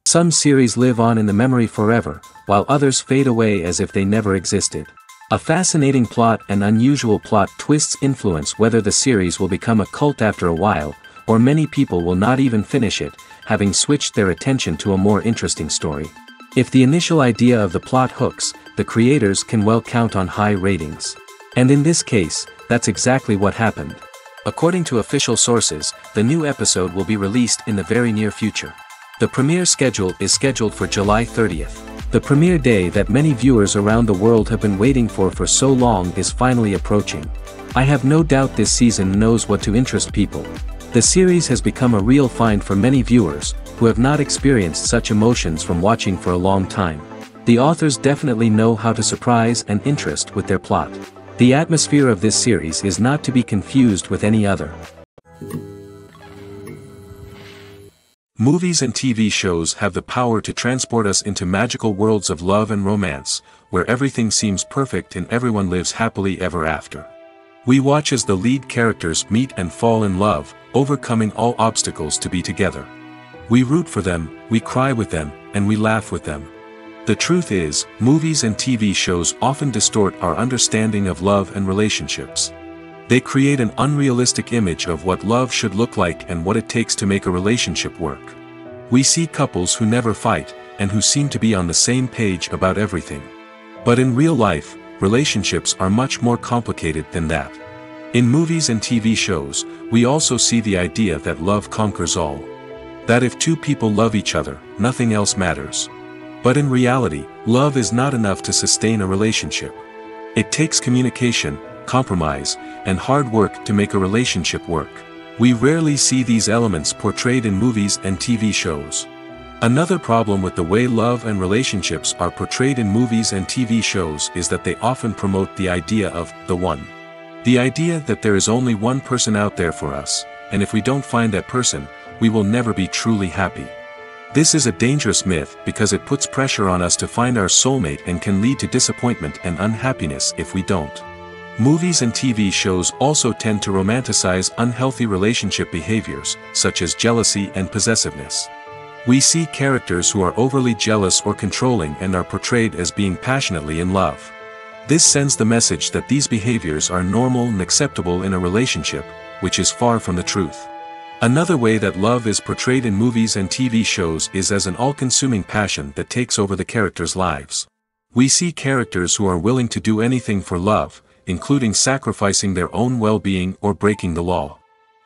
Some series live on in the memory forever, while others fade away as if they never existed. A fascinating plot and unusual plot twists influence whether the series will become a cult after a while, or many people will not even finish it, having switched their attention to a more interesting story. If the initial idea of the plot hooks, the creators can well count on high ratings. And in this case, that's exactly what happened. According to official sources, the new episode will be released in the very near future. The premiere schedule is scheduled for July 30th. The premiere day that many viewers around the world have been waiting for so long is finally approaching. I have no doubt this season knows what to interest people. The series has become a real find for many viewers, who have not experienced such emotions from watching for a long time. The authors definitely know how to surprise and interest with their plot. The atmosphere of this series is not to be confused with any other. Movies and TV shows have the power to transport us into magical worlds of love and romance, where everything seems perfect and everyone lives happily ever after. We watch as the lead characters meet and fall in love, overcoming all obstacles to be together. We root for them, we cry with them, and we laugh with them. The truth is, movies and TV shows often distort our understanding of love and relationships. They create an unrealistic image of what love should look like and what it takes to make a relationship work. We see couples who never fight, and who seem to be on the same page about everything. But in real life, relationships are much more complicated than that. In movies and TV shows, we also see the idea that love conquers all. That if two people love each other, nothing else matters. But in reality, love is not enough to sustain a relationship. It takes communication, compromise, and hard work to make a relationship work. We rarely see these elements portrayed in movies and TV shows. Another problem with the way love and relationships are portrayed in movies and TV shows is that they often promote the idea of the one. The idea that there is only one person out there for us, and if we don't find that person, we will never be truly happy. This is a dangerous myth because it puts pressure on us to find our soulmate and can lead to disappointment and unhappiness if we don't. Movies and TV shows also tend to romanticize unhealthy relationship behaviors, such as jealousy and possessiveness. We see characters who are overly jealous or controlling and are portrayed as being passionately in love. This sends the message that these behaviors are normal and acceptable in a relationship, which is far from the truth. Another way that love is portrayed in movies and TV shows is as an all-consuming passion that takes over the characters' lives. We see characters who are willing to do anything for love, including sacrificing their own well-being or breaking the law.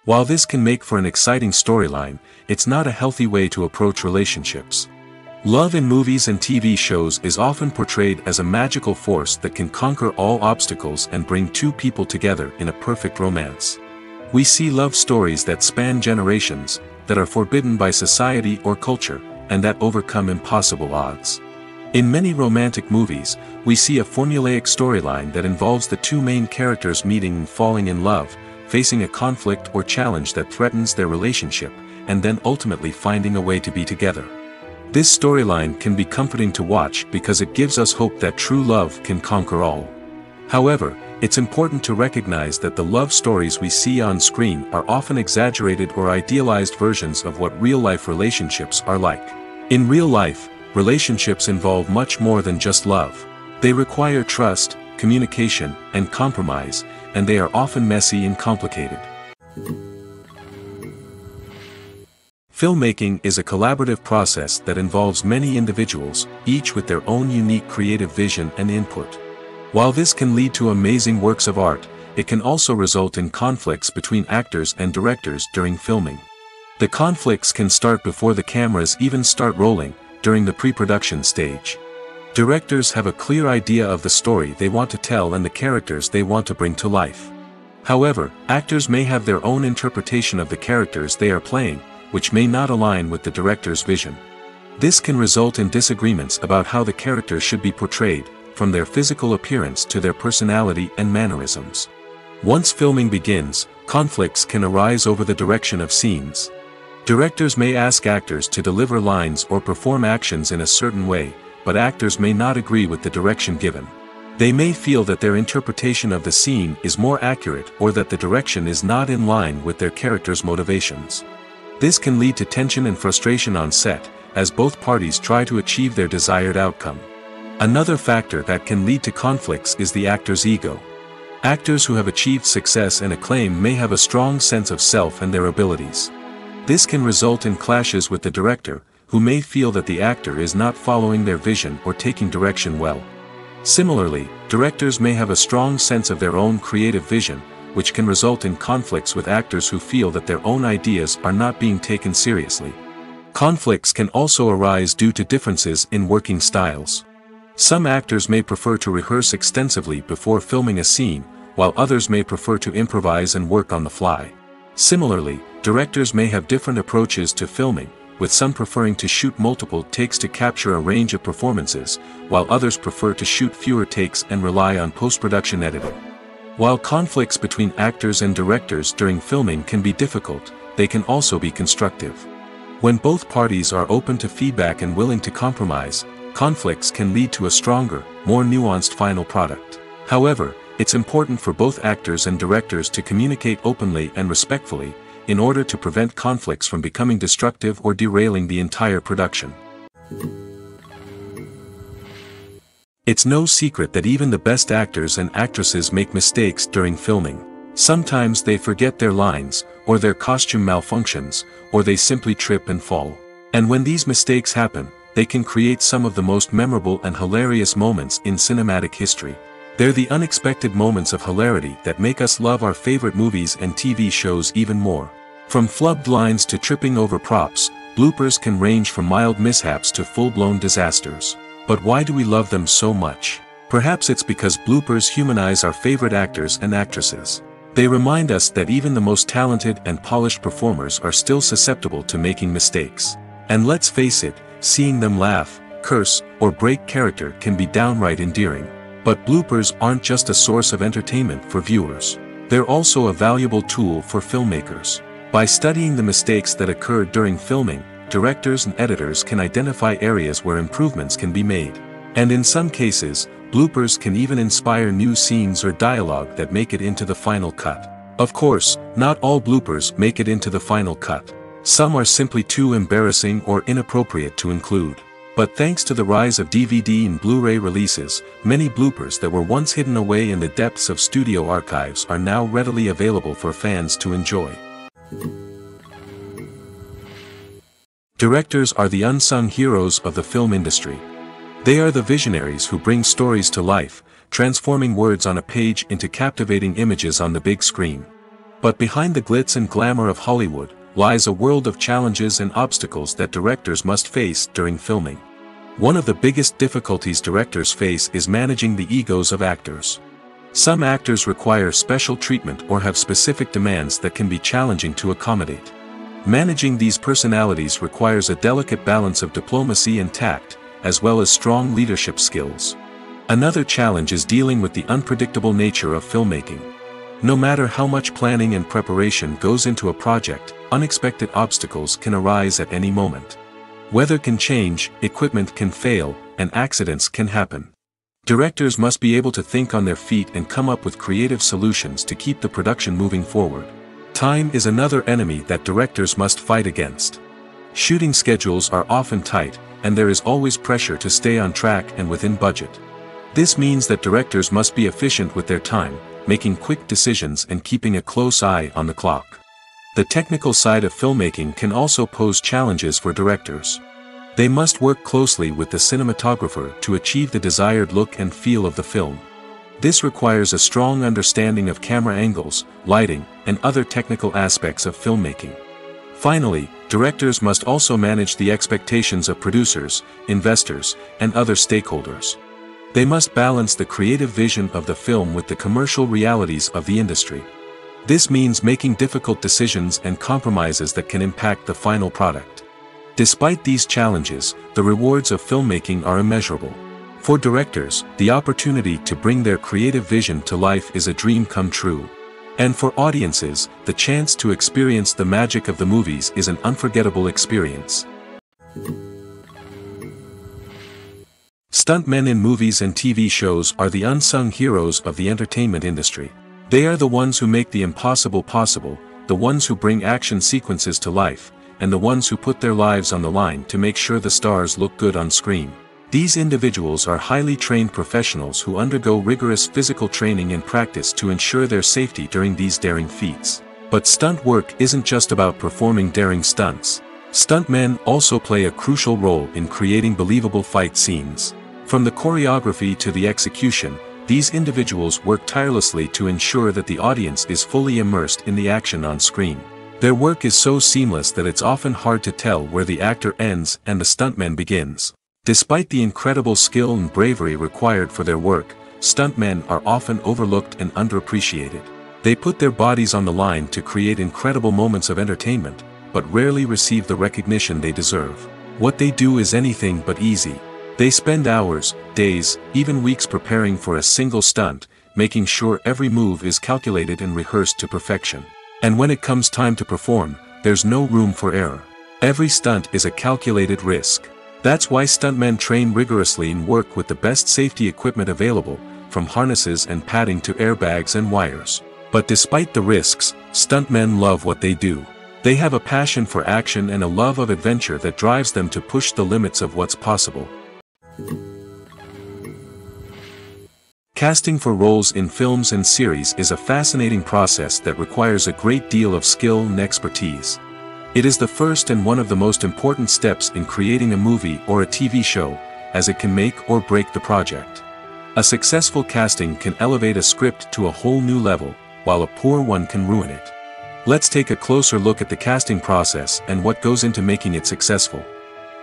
While this can make for an exciting storyline, it's not a healthy way to approach relationships. Love in movies and TV shows is often portrayed as a magical force that can conquer all obstacles and bring two people together in a perfect romance. We see love stories that span generations, that are forbidden by society or culture, and that overcome impossible odds. In many romantic movies, we see a formulaic storyline that involves the two main characters meeting and falling in love, facing a conflict or challenge that threatens their relationship, and then ultimately finding a way to be together. This storyline can be comforting to watch because it gives us hope that true love can conquer all. However, it's important to recognize that the love stories we see on screen are often exaggerated or idealized versions of what real-life relationships are like. In real life, relationships involve much more than just love. They require trust, communication, and compromise, and they are often messy and complicated. Filmmaking is a collaborative process that involves many individuals, each with their own unique creative vision and input. While this can lead to amazing works of art, it can also result in conflicts between actors and directors during filming. The conflicts can start before the cameras even start rolling, during the pre-production stage. Directors have a clear idea of the story they want to tell and the characters they want to bring to life. However, actors may have their own interpretation of the characters they are playing, which may not align with the director's vision. This can result in disagreements about how the characters should be portrayed, from their physical appearance to their personality and mannerisms. Once filming begins, conflicts can arise over the direction of scenes. Directors may ask actors to deliver lines or perform actions in a certain way, but actors may not agree with the direction given. They may feel that their interpretation of the scene is more accurate or that the direction is not in line with their character's motivations. This can lead to tension and frustration on set, as both parties try to achieve their desired outcome. Another factor that can lead to conflicts is the actor's ego. Actors who have achieved success and acclaim may have a strong sense of self and their abilities. This can result in clashes with the director, who may feel that the actor is not following their vision or taking direction well. Similarly, directors may have a strong sense of their own creative vision, which can result in conflicts with actors who feel that their own ideas are not being taken seriously. Conflicts can also arise due to differences in working styles. Some actors may prefer to rehearse extensively before filming a scene, while others may prefer to improvise and work on the fly. Similarly, directors may have different approaches to filming, with some preferring to shoot multiple takes to capture a range of performances, while others prefer to shoot fewer takes and rely on post-production editing. While conflicts between actors and directors during filming can be difficult, they can also be constructive. When both parties are open to feedback and willing to compromise, conflicts can lead to a stronger, more nuanced final product. However, it's important for both actors and directors to communicate openly and respectfully, in order to prevent conflicts from becoming destructive or derailing the entire production. It's no secret that even the best actors and actresses make mistakes during filming. Sometimes they forget their lines, or their costume malfunctions, or they simply trip and fall. And when these mistakes happen, they can create some of the most memorable and hilarious moments in cinematic history. They're the unexpected moments of hilarity that make us love our favorite movies and TV shows even more. From flubbed lines to tripping over props, bloopers can range from mild mishaps to full-blown disasters. But why do we love them so much? Perhaps it's because bloopers humanize our favorite actors and actresses. They remind us that even the most talented and polished performers are still susceptible to making mistakes. And let's face it, seeing them laugh, curse, or break character can be downright endearing. But bloopers aren't just a source of entertainment for viewers. They're also a valuable tool for filmmakers. By studying the mistakes that occurred during filming, directors and editors can identify areas where improvements can be made. And in some cases, bloopers can even inspire new scenes or dialogue that make it into the final cut. Of course, not all bloopers make it into the final cut. Some are simply too embarrassing or inappropriate to include. But thanks to the rise of DVD and Blu-ray releases, many bloopers that were once hidden away in the depths of studio archives are now readily available for fans to enjoy. Directors are the unsung heroes of the film industry. They are the visionaries who bring stories to life, transforming words on a page into captivating images on the big screen. But behind the glitz and glamour of Hollywood, lies a world of challenges and obstacles that directors must face during filming. One of the biggest difficulties directors face is managing the egos of actors. Some actors require special treatment or have specific demands that can be challenging to accommodate. Managing these personalities requires a delicate balance of diplomacy and tact, as well as strong leadership skills. Another challenge is dealing with the unpredictable nature of filmmaking. No matter how much planning and preparation goes into a project, unexpected obstacles can arise at any moment. Weather can change, equipment can fail, and accidents can happen. Directors must be able to think on their feet and come up with creative solutions to keep the production moving forward. Time is another enemy that directors must fight against. Shooting schedules are often tight, and there is always pressure to stay on track and within budget. This means that directors must be efficient with their time, making quick decisions and keeping a close eye on the clock. The technical side of filmmaking can also pose challenges for directors. They must work closely with the cinematographer to achieve the desired look and feel of the film. This requires a strong understanding of camera angles, lighting, and other technical aspects of filmmaking. Finally, directors must also manage the expectations of producers, investors, and other stakeholders. They must balance the creative vision of the film with the commercial realities of the industry. This means making difficult decisions and compromises that can impact the final product. Despite these challenges, the rewards of filmmaking are immeasurable. For directors, the opportunity to bring their creative vision to life is a dream come true. And for audiences, the chance to experience the magic of the movies is an unforgettable experience. Stuntmen in movies and TV shows are the unsung heroes of the entertainment industry. They are the ones who make the impossible possible, the ones who bring action sequences to life, and the ones who put their lives on the line to make sure the stars look good on screen. These individuals are highly trained professionals who undergo rigorous physical training and practice to ensure their safety during these daring feats. But stunt work isn't just about performing daring stunts. Stuntmen also play a crucial role in creating believable fight scenes. From the choreography to the execution, these individuals work tirelessly to ensure that the audience is fully immersed in the action on screen. Their work is so seamless that it's often hard to tell where the actor ends and the stuntman begins. Despite the incredible skill and bravery required for their work, stuntmen are often overlooked and underappreciated. They put their bodies on the line to create incredible moments of entertainment, but rarely receive the recognition they deserve. What they do is anything but easy. They spend hours, days, even weeks preparing for a single stunt, making sure every move is calculated and rehearsed to perfection. And when it comes time to perform, there's no room for error. Every stunt is a calculated risk. That's why stuntmen train rigorously and work with the best safety equipment available, from harnesses and padding to airbags and wires. But despite the risks, stuntmen love what they do. They have a passion for action and a love of adventure that drives them to push the limits of what's possible. Casting for roles in films and series is a fascinating process that requires a great deal of skill and expertise. It is the first and one of the most important steps in creating a movie or a TV show, as it can make or break the project. A successful casting can elevate a script to a whole new level, while a poor one can ruin it. Let's take a closer look at the casting process and what goes into making it successful.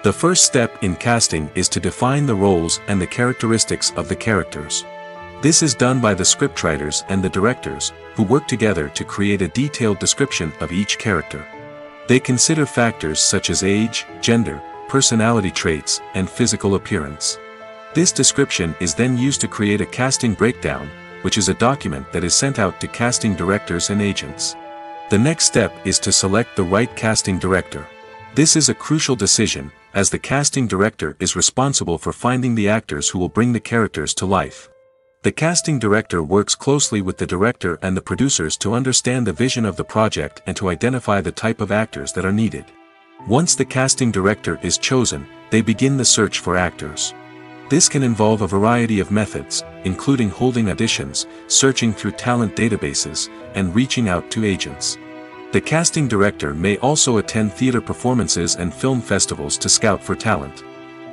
The first step in casting is to define the roles and the characteristics of the characters. This is done by the scriptwriters and the directors, who work together to create a detailed description of each character. They consider factors such as age, gender, personality traits, and physical appearance. This description is then used to create a casting breakdown, which is a document that is sent out to casting directors and agents. The next step is to select the right casting director. This is a crucial decision, as the casting director is responsible for finding the actors who will bring the characters to life. The casting director works closely with the director and the producers to understand the vision of the project and to identify the type of actors that are needed. Once the casting director is chosen, they begin the search for actors. This can involve a variety of methods, including holding auditions, searching through talent databases, and reaching out to agents. The casting director may also attend theater performances and film festivals to scout for talent.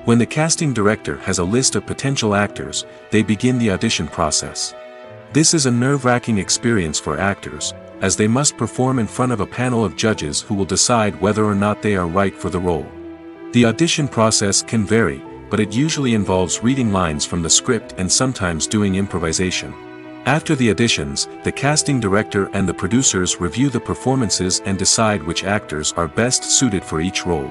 When the casting director has a list of potential actors, they begin the audition process. This is a nerve-wracking experience for actors, as they must perform in front of a panel of judges who will decide whether or not they are right for the role. The audition process can vary, but it usually involves reading lines from the script and sometimes doing improvisation. After the auditions, the casting director and the producers review the performances and decide which actors are best suited for each role.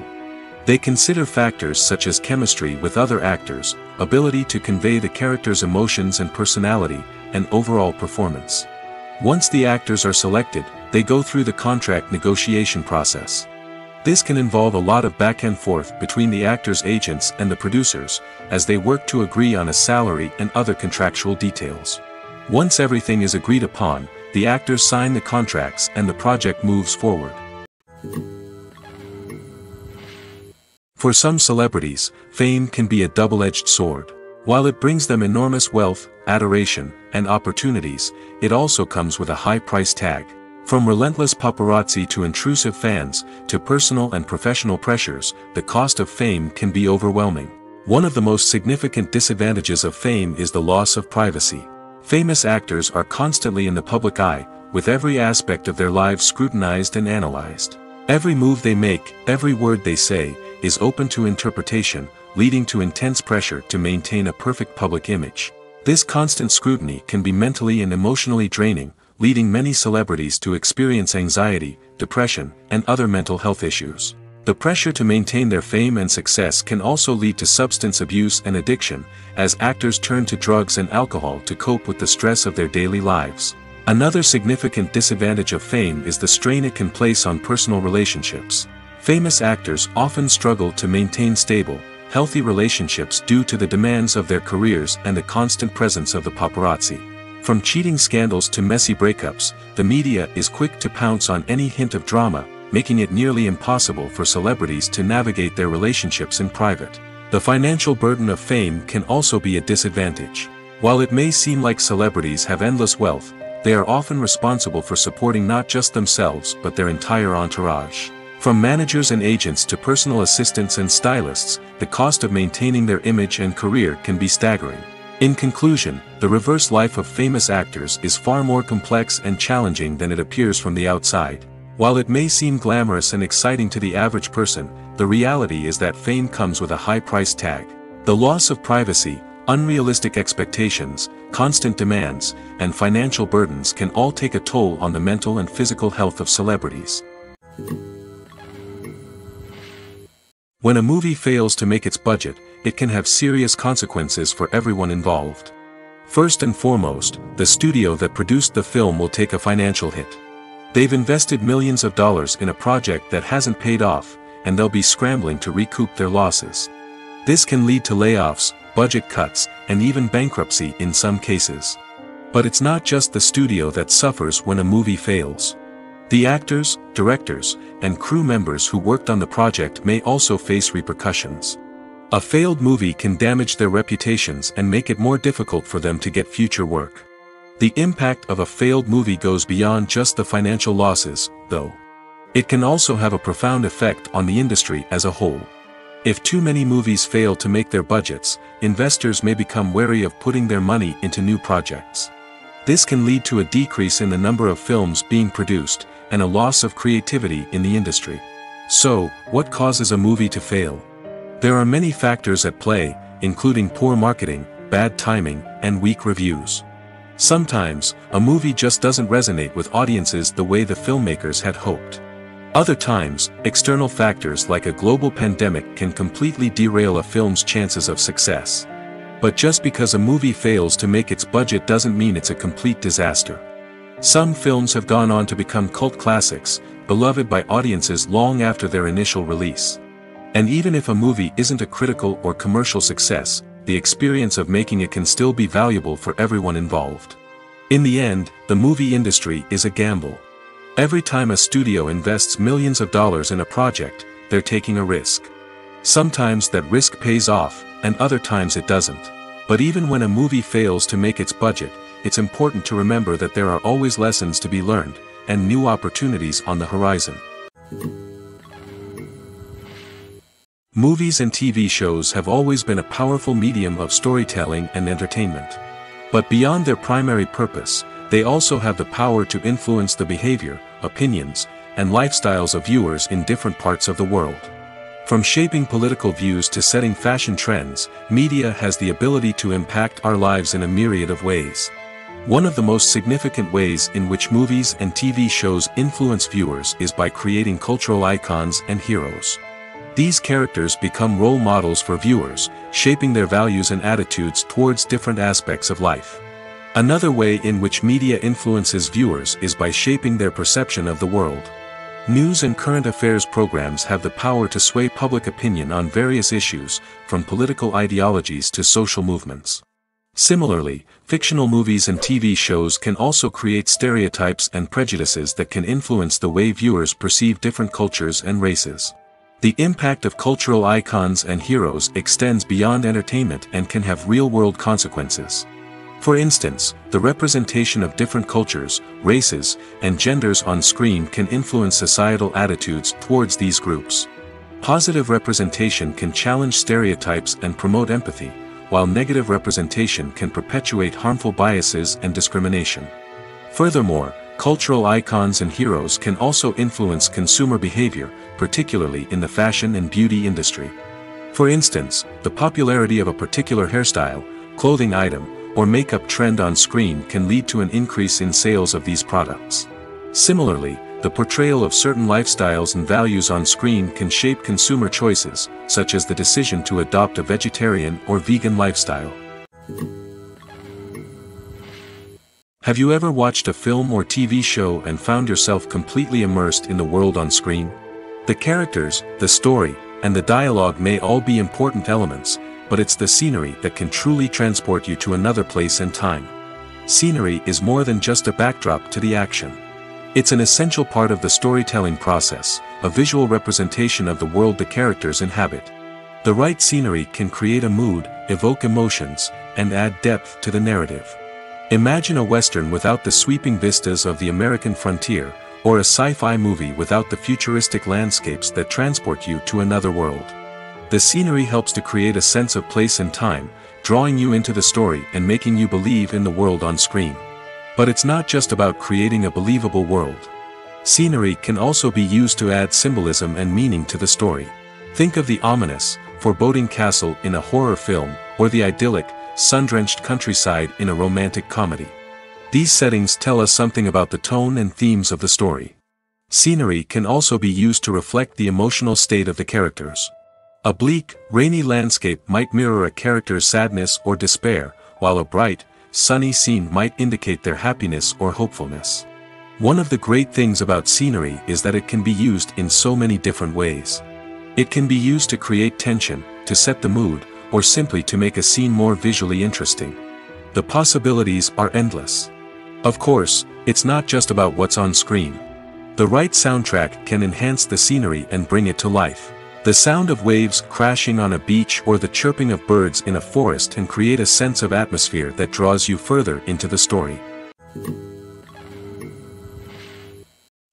They consider factors such as chemistry with other actors, ability to convey the character's emotions and personality, and overall performance. Once the actors are selected, they go through the contract negotiation process. This can involve a lot of back and forth between the actors' agents and the producers, as they work to agree on a salary and other contractual details. Once everything is agreed upon, the actors sign the contracts and the project moves forward. For some celebrities, fame can be a double-edged sword. While it brings them enormous wealth, adoration, and opportunities, it also comes with a high price tag. From relentless paparazzi to intrusive fans, to personal and professional pressures, the cost of fame can be overwhelming. One of the most significant disadvantages of fame is the loss of privacy. Famous actors are constantly in the public eye, with every aspect of their lives scrutinized and analyzed. Every move they make, every word they say, is open to interpretation, leading to intense pressure to maintain a perfect public image. This constant scrutiny can be mentally and emotionally draining, leading many celebrities to experience anxiety, depression, and other mental health issues. The pressure to maintain their fame and success can also lead to substance abuse and addiction, as actors turn to drugs and alcohol to cope with the stress of their daily lives. Another significant disadvantage of fame is the strain it can place on personal relationships. Famous actors often struggle to maintain stable, healthy relationships due to the demands of their careers and the constant presence of the paparazzi. From cheating scandals to messy breakups, the media is quick to pounce on any hint of drama, making it nearly impossible for celebrities to navigate their relationships in private. The financial burden of fame can also be a disadvantage. While it may seem like celebrities have endless wealth, they are often responsible for supporting not just themselves but their entire entourage. From managers and agents to personal assistants and stylists, the cost of maintaining their image and career can be staggering. In conclusion, the reverse life of famous actors is far more complex and challenging than it appears from the outside. While it may seem glamorous and exciting to the average person, the reality is that fame comes with a high price tag. The loss of privacy, unrealistic expectations, constant demands, and financial burdens can all take a toll on the mental and physical health of celebrities. When a movie fails to make its budget, it can have serious consequences for everyone involved. First and foremost, the studio that produced the film will take a financial hit. They've invested millions of dollars in a project that hasn't paid off, and they'll be scrambling to recoup their losses. This can lead to layoffs, budget cuts, and even bankruptcy in some cases. But it's not just the studio that suffers when a movie fails. The actors, directors, and crew members who worked on the project may also face repercussions. A failed movie can damage their reputations and make it more difficult for them to get future work. The impact of a failed movie goes beyond just the financial losses, though. It can also have a profound effect on the industry as a whole. If too many movies fail to make their budgets, investors may become wary of putting their money into new projects. This can lead to a decrease in the number of films being produced, and a loss of creativity in the industry. So, what causes a movie to fail? There are many factors at play, including poor marketing, bad timing, and weak reviews. Sometimes, a movie just doesn't resonate with audiences the way the filmmakers had hoped. Other times, external factors like a global pandemic can completely derail a film's chances of success. But just because a movie fails to make its budget doesn't mean it's a complete disaster. Some films have gone on to become cult classics, beloved by audiences long after their initial release. And even if a movie isn't a critical or commercial success, the experience of making it can still be valuable for everyone involved. In the end, the movie industry is a gamble. Every time a studio invests millions of dollars in a project, they're taking a risk. Sometimes that risk pays off, and other times it doesn't. But even when a movie fails to make its budget, it's important to remember that there are always lessons to be learned, and new opportunities on the horizon. Movies and TV shows have always been a powerful medium of storytelling and entertainment. But beyond their primary purpose, they also have the power to influence the behavior, opinions, and lifestyles of viewers in different parts of the world. From shaping political views to setting fashion trends, media has the ability to impact our lives in a myriad of ways. One of the most significant ways in which movies and TV shows influence viewers is by creating cultural icons and heroes. These characters become role models for viewers, shaping their values and attitudes towards different aspects of life. Another way in which media influences viewers is by shaping their perception of the world. News and current affairs programs have the power to sway public opinion on various issues, from political ideologies to social movements. Similarly, fictional movies and TV shows can also create stereotypes and prejudices that can influence the way viewers perceive different cultures and races. The impact of cultural icons and heroes extends beyond entertainment and can have real-world consequences. For instance, the representation of different cultures, races, and genders on screen can influence societal attitudes towards these groups. Positive representation can challenge stereotypes and promote empathy, while negative representation can perpetuate harmful biases and discrimination. Furthermore, cultural icons and heroes can also influence consumer behavior, particularly in the fashion and beauty industry. For instance, the popularity of a particular hairstyle, clothing item, or makeup trend on screen can lead to an increase in sales of these products. Similarly, the portrayal of certain lifestyles and values on screen can shape consumer choices, such as the decision to adopt a vegetarian or vegan lifestyle. Have you ever watched a film or TV show and found yourself completely immersed in the world on screen? The characters, the story, and the dialogue may all be important elements, but it's the scenery that can truly transport you to another place and time. Scenery is more than just a backdrop to the action. It's an essential part of the storytelling process, a visual representation of the world the characters inhabit. The right scenery can create a mood, evoke emotions, and add depth to the narrative. Imagine a Western without the sweeping vistas of the American frontier, or a sci-fi movie without the futuristic landscapes that transport you to another world. The scenery helps to create a sense of place and time, drawing you into the story and making you believe in the world on screen. But it's not just about creating a believable world. Scenery can also be used to add symbolism and meaning to the story. Think of the ominous, foreboding castle in a horror film, or the idyllic, sun-drenched countryside in a romantic comedy. These settings tell us something about the tone and themes of the story. Scenery can also be used to reflect the emotional state of the characters. A bleak, rainy landscape might mirror a character's sadness or despair, while a bright, sunny scene might indicate their happiness or hopefulness. One of the great things about scenery is that it can be used in so many different ways. It can be used to create tension, to set the mood, or simply to make a scene more visually interesting. The possibilities are endless. Of course, it's not just about what's on screen. The right soundtrack can enhance the scenery and bring it to life. The sound of waves crashing on a beach or the chirping of birds in a forest can create a sense of atmosphere that draws you further into the story.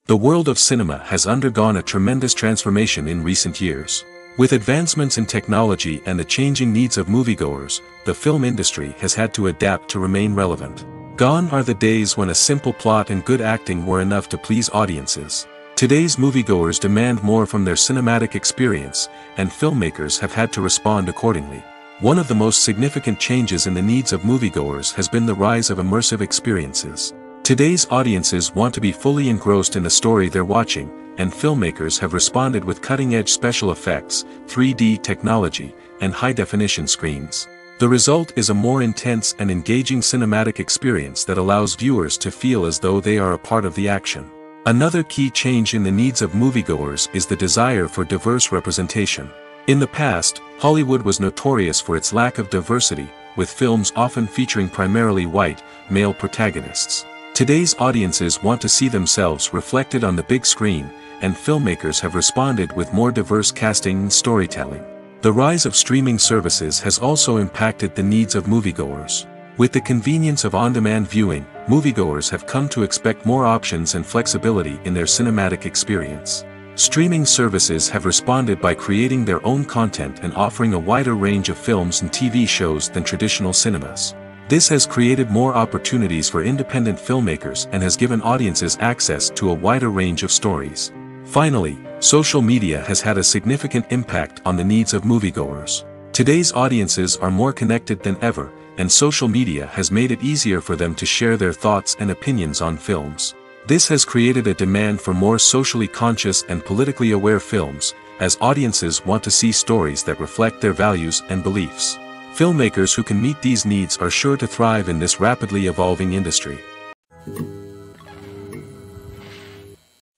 The world of cinema has undergone a tremendous transformation in recent years. With advancements in technology and the changing needs of moviegoers, the film industry has had to adapt to remain relevant. Gone are the days when a simple plot and good acting were enough to please audiences. Today's moviegoers demand more from their cinematic experience, and filmmakers have had to respond accordingly. One of the most significant changes in the needs of moviegoers has been the rise of immersive experiences. Today's audiences want to be fully engrossed in the story they're watching, and filmmakers have responded with cutting-edge special effects, 3D technology, and high-definition screens. The result is a more intense and engaging cinematic experience that allows viewers to feel as though they are a part of the action. Another key change in the needs of moviegoers is the desire for diverse representation. In the past, Hollywood was notorious for its lack of diversity, with films often featuring primarily white, male protagonists. Today's audiences want to see themselves reflected on the big screen, and filmmakers have responded with more diverse casting and storytelling. The rise of streaming services has also impacted the needs of moviegoers. With the convenience of on-demand viewing, moviegoers have come to expect more options and flexibility in their cinematic experience. Streaming services have responded by creating their own content and offering a wider range of films and TV shows than traditional cinemas. This has created more opportunities for independent filmmakers and has given audiences access to a wider range of stories. Finally, social media has had a significant impact on the needs of moviegoers. Today's audiences are more connected than ever, and social media has made it easier for them to share their thoughts and opinions on films. This has created a demand for more socially conscious and politically aware films, as audiences want to see stories that reflect their values and beliefs. Filmmakers who can meet these needs are sure to thrive in this rapidly evolving industry.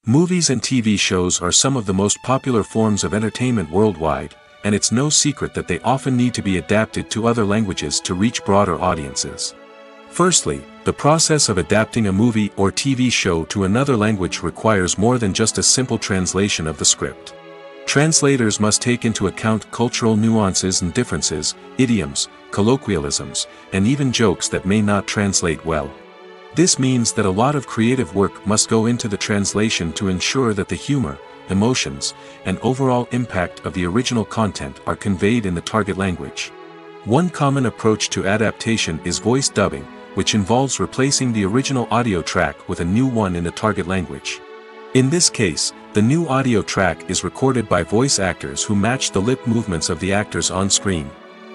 Movies and TV shows are some of the most popular forms of entertainment worldwide, and it's no secret that they often need to be adapted to other languages to reach broader audiences. Firstly, the process of adapting a movie or TV show to another language requires more than just a simple translation of the script. Translators must take into account cultural nuances and differences, idioms, colloquialisms, and even jokes that may not translate well. This means that a lot of creative work must go into the translation to ensure that the humor, emotions, and overall impact of the original content are conveyed in the target language. One common approach to adaptation is voice dubbing, which involves replacing the original audio track with a new one in the target language. In this case, the new audio track is recorded by voice actors who match the lip movements of the actors on screen.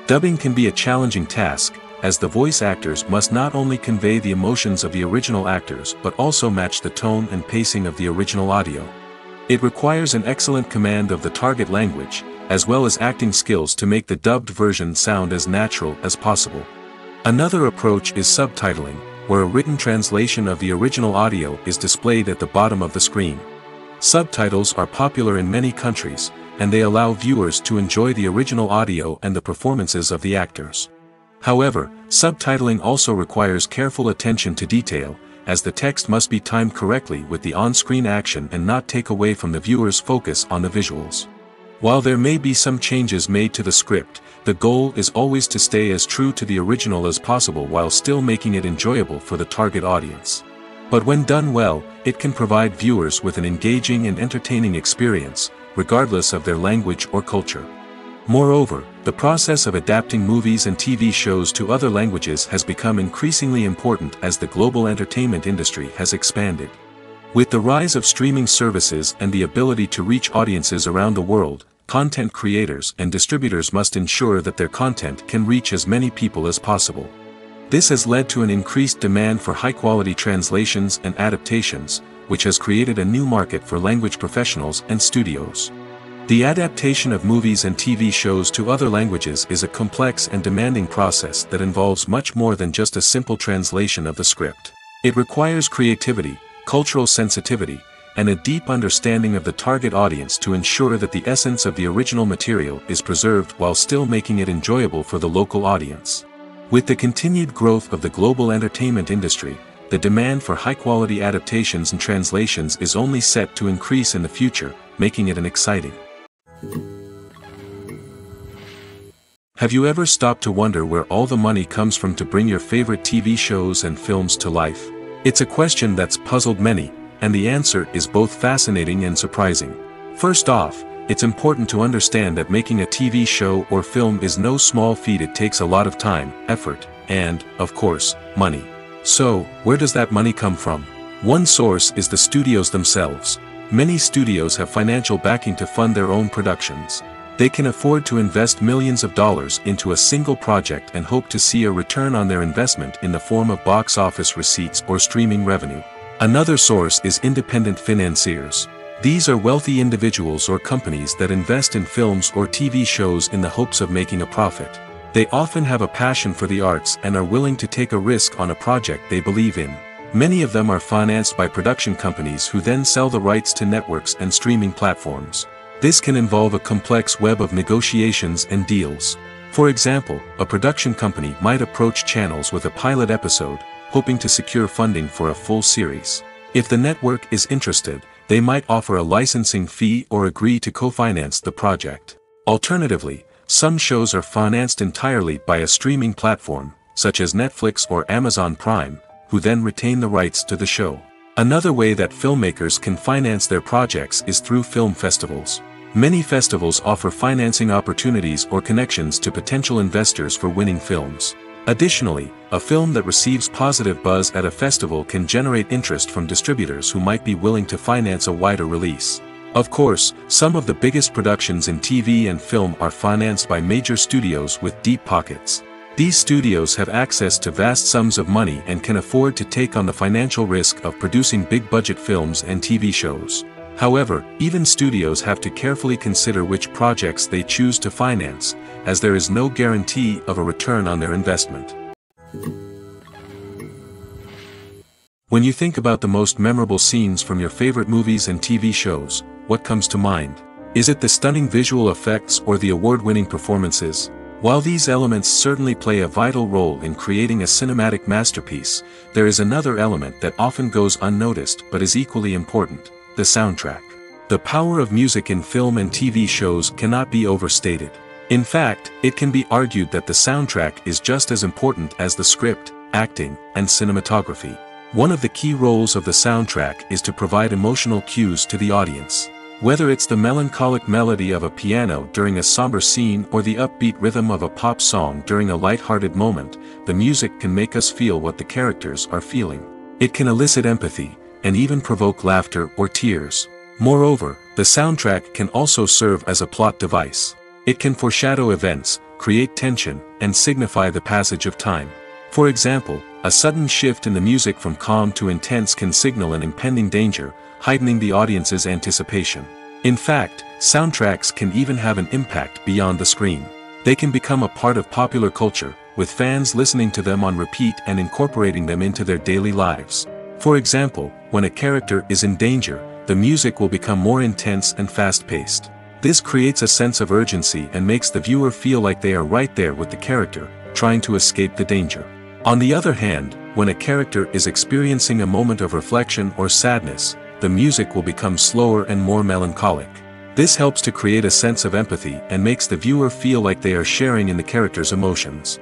Dubbing can be a challenging task, as the voice actors must not only convey the emotions of the original actors but also match the tone and pacing of the original audio. It requires an excellent command of the target language, as well as acting skills to make the dubbed version sound as natural as possible. Another approach is subtitling, where a written translation of the original audio is displayed at the bottom of the screen. Subtitles are popular in many countries, and they allow viewers to enjoy the original audio and the performances of the actors. However, subtitling also requires careful attention to detail, as the text must be timed correctly with the on-screen action and not take away from the viewer's focus on the visuals. While there may be some changes made to the script, the goal is always to stay as true to the original as possible while still making it enjoyable for the target audience. But when done well, it can provide viewers with an engaging and entertaining experience, regardless of their language or culture. Moreover, the process of adapting movies and TV shows to other languages has become increasingly important as the global entertainment industry has expanded. With the rise of streaming services and the ability to reach audiences around the world, content creators and distributors must ensure that their content can reach as many people as possible. This has led to an increased demand for high-quality translations and adaptations, which has created a new market for language professionals and studios. The adaptation of movies and TV shows to other languages is a complex and demanding process that involves much more than just a simple translation of the script. It requires creativity, cultural sensitivity, and a deep understanding of the target audience to ensure that the essence of the original material is preserved while still making it enjoyable for the local audience. With the continued growth of the global entertainment industry, the demand for high-quality adaptations and translations is only set to increase in the future, making it an exciting. Have you ever stopped to wonder where all the money comes from to bring your favorite TV shows and films to life? It's a question that's puzzled many, and the answer is both fascinating and surprising. First off, it's important to understand that making a TV show or film is no small feat. It takes a lot of time, effort, and, of course, money. So, where does that money come from? One source is the studios themselves. Many studios have financial backing to fund their own productions. They can afford to invest millions of dollars into a single project and hope to see a return on their investment in the form of box office receipts or streaming revenue. Another source is independent financiers. These are wealthy individuals or companies that invest in films or TV shows in the hopes of making a profit. They often have a passion for the arts and are willing to take a risk on a project they believe in. Many of them are financed by production companies who then sell the rights to networks and streaming platforms. This can involve a complex web of negotiations and deals. For example, a production company might approach channels with a pilot episode, hoping to secure funding for a full series. If the network is interested, they might offer a licensing fee or agree to co-finance the project. Alternatively, some shows are financed entirely by a streaming platform, such as Netflix or Amazon Prime, who then retain the rights to the show. Another way that filmmakers can finance their projects is through film festivals. Many festivals offer financing opportunities or connections to potential investors for winning films. Additionally, a film that receives positive buzz at a festival can generate interest from distributors who might be willing to finance a wider release. Of course, some of the biggest productions in TV and film are financed by major studios with deep pockets. These studios have access to vast sums of money and can afford to take on the financial risk of producing big-budget films and TV shows. However, even studios have to carefully consider which projects they choose to finance, as there is no guarantee of a return on their investment. When you think about the most memorable scenes from your favorite movies and TV shows, what comes to mind? Is it the stunning visual effects or the award-winning performances? While these elements certainly play a vital role in creating a cinematic masterpiece, there is another element that often goes unnoticed but is equally important: the soundtrack. The power of music in film and TV shows cannot be overstated. In fact, it can be argued that the soundtrack is just as important as the script, acting, and cinematography. One of the key roles of the soundtrack is to provide emotional cues to the audience. Whether it's the melancholic melody of a piano during a somber scene or the upbeat rhythm of a pop song during a light-hearted moment, the music can make us feel what the characters are feeling. It can elicit empathy, and even provoke laughter or tears. Moreover, the soundtrack can also serve as a plot device. It can foreshadow events, create tension, and signify the passage of time. For example, a sudden shift in the music from calm to intense can signal an impending danger, heightening the audience's anticipation. In fact, soundtracks can even have an impact beyond the screen. They can become a part of popular culture, with fans listening to them on repeat and incorporating them into their daily lives. For example, when a character is in danger, the music will become more intense and fast-paced. This creates a sense of urgency and makes the viewer feel like they are right there with the character, trying to escape the danger. On the other hand, when a character is experiencing a moment of reflection or sadness, the music will become slower and more melancholic. This helps to create a sense of empathy and makes the viewer feel like they are sharing in the character's emotions.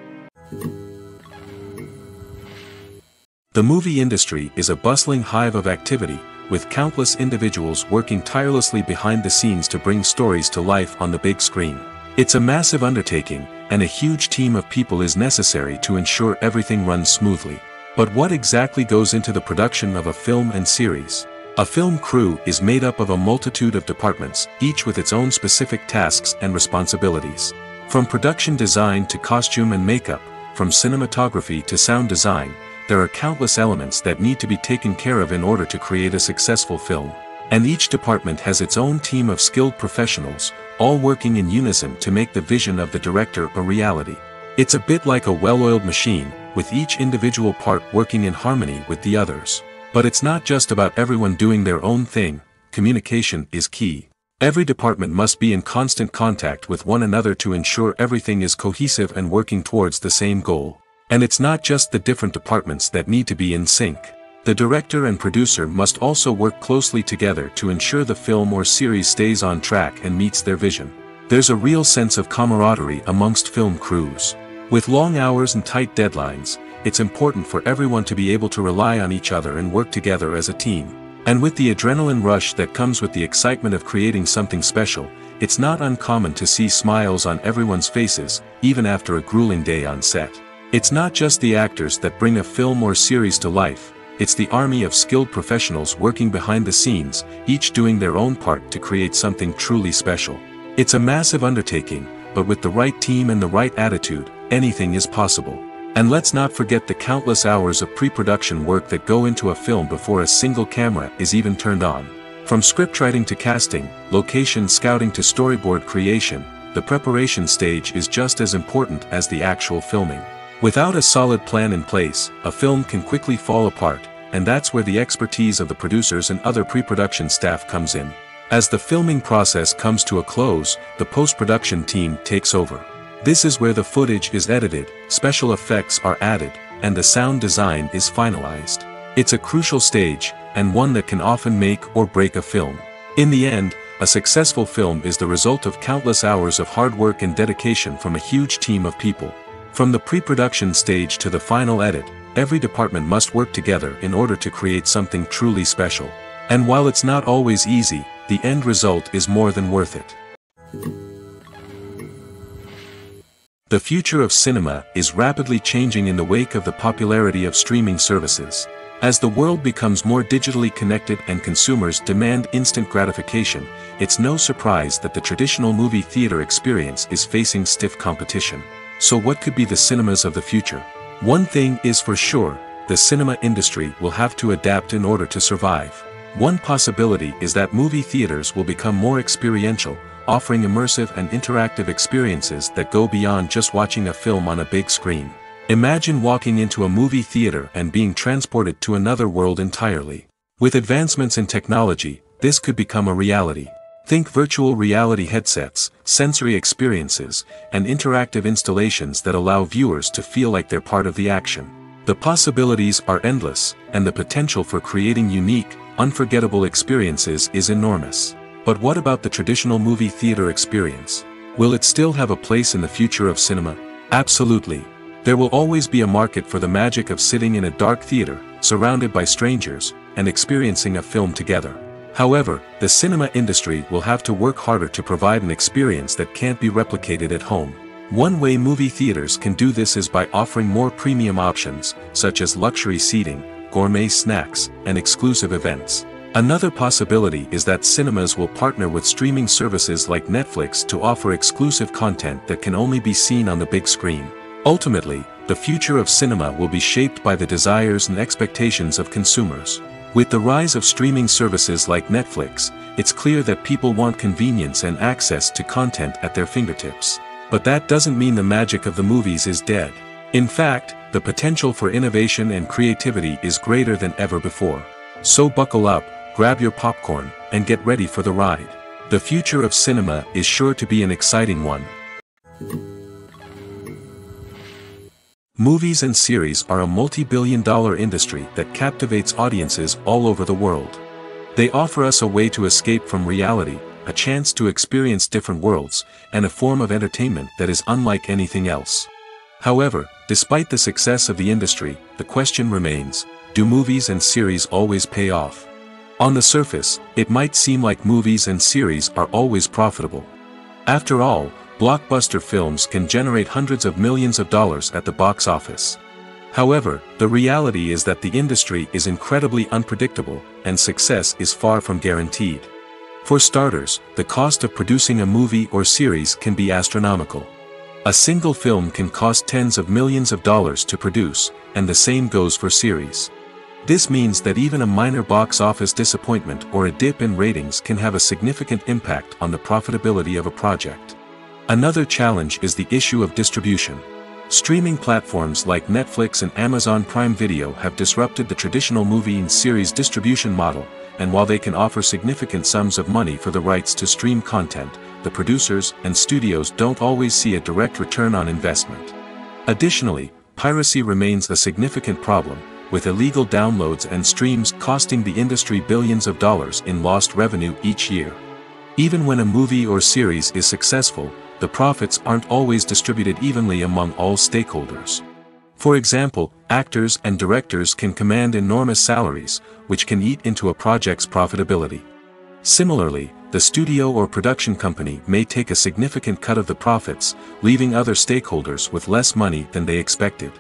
The movie industry is a bustling hive of activity, with countless individuals working tirelessly behind the scenes to bring stories to life on the big screen. It's a massive undertaking, and a huge team of people is necessary to ensure everything runs smoothly. But what exactly goes into the production of a film and series? A film crew is made up of a multitude of departments, each with its own specific tasks and responsibilities. From production design to costume and makeup, from cinematography to sound design, there are countless elements that need to be taken care of in order to create a successful film. And each department has its own team of skilled professionals, all working in unison to make the vision of the director a reality. It's a bit like a well-oiled machine, with each individual part working in harmony with the others. But it's not just about everyone doing their own thing. Communication is key. Every department must be in constant contact with one another to ensure everything is cohesive and working towards the same goal. And it's not just the different departments that need to be in sync. The director and producer must also work closely together to ensure the film or series stays on track and meets their vision. There's a real sense of camaraderie amongst film crews. With long hours and tight deadlines, it's important for everyone to be able to rely on each other and work together as a team. And with the adrenaline rush that comes with the excitement of creating something special, it's not uncommon to see smiles on everyone's faces, even after a grueling day on set. It's not just the actors that bring a film or series to life, it's the army of skilled professionals working behind the scenes, each doing their own part to create something truly special. It's a massive undertaking, but with the right team and the right attitude, anything is possible. And let's not forget the countless hours of pre-production work that go into a film before a single camera is even turned on. From scriptwriting to casting, location scouting to storyboard creation, the preparation stage is just as important as the actual filming. Without a solid plan in place, a film can quickly fall apart, and that's where the expertise of the producers and other pre-production staff comes in. As the filming process comes to a close, the post-production team takes over. This is where the footage is edited, special effects are added, and the sound design is finalized. It's a crucial stage, and one that can often make or break a film. In the end, a successful film is the result of countless hours of hard work and dedication from a huge team of people. From the pre-production stage to the final edit, every department must work together in order to create something truly special. And while it's not always easy, the end result is more than worth it. The future of cinema is rapidly changing in the wake of the popularity of streaming services. As the world becomes more digitally connected and consumers demand instant gratification, it's no surprise that the traditional movie theater experience is facing stiff competition. So what could be the cinemas of the future? One thing is for sure, the cinema industry will have to adapt in order to survive. One possibility is that movie theaters will become more experiential, offering immersive and interactive experiences that go beyond just watching a film on a big screen. Imagine walking into a movie theater and being transported to another world entirely. With advancements in technology, this could become a reality. Think virtual reality headsets, sensory experiences, and interactive installations that allow viewers to feel like they're part of the action. The possibilities are endless, and the potential for creating unique, unforgettable experiences is enormous. But what about the traditional movie theater experience? Will it still have a place in the future of cinema? Absolutely. There will always be a market for the magic of sitting in a dark theater, surrounded by strangers, and experiencing a film together. However, the cinema industry will have to work harder to provide an experience that can't be replicated at home. One way movie theaters can do this is by offering more premium options, such as luxury seating, gourmet snacks, and exclusive events. Another possibility is that cinemas will partner with streaming services like Netflix to offer exclusive content that can only be seen on the big screen. Ultimately, the future of cinema will be shaped by the desires and expectations of consumers. With the rise of streaming services like Netflix, it's clear that people want convenience and access to content at their fingertips. But that doesn't mean the magic of the movies is dead. In fact, the potential for innovation and creativity is greater than ever before. So buckle up, grab your popcorn, and get ready for the ride. The future of cinema is sure to be an exciting one. Movies and series are a multi-billion-dollar industry that captivates audiences all over the world. They offer us a way to escape from reality, a chance to experience different worlds, and a form of entertainment that is unlike anything else. However, despite the success of the industry, the question remains, do movies and series always pay off? On the surface, it might seem like movies and series are always profitable. After all, blockbuster films can generate hundreds of millions of dollars at the box office. However, the reality is that the industry is incredibly unpredictable, and success is far from guaranteed. For starters, the cost of producing a movie or series can be astronomical. A single film can cost tens of millions of dollars to produce, and the same goes for series. This means that even a minor box office disappointment or a dip in ratings can have a significant impact on the profitability of a project. Another challenge is the issue of distribution. Streaming platforms like Netflix and Amazon Prime Video have disrupted the traditional movie and series distribution model, and while they can offer significant sums of money for the rights to stream content, the producers and studios don't always see a direct return on investment. Additionally, piracy remains a significant problem, with illegal downloads and streams costing the industry billions of dollars in lost revenue each year. Even when a movie or series is successful, the profits aren't always distributed evenly among all stakeholders. For example, actors and directors can command enormous salaries, which can eat into a project's profitability. Similarly, the studio or production company may take a significant cut of the profits, leaving other stakeholders with less money than they expected.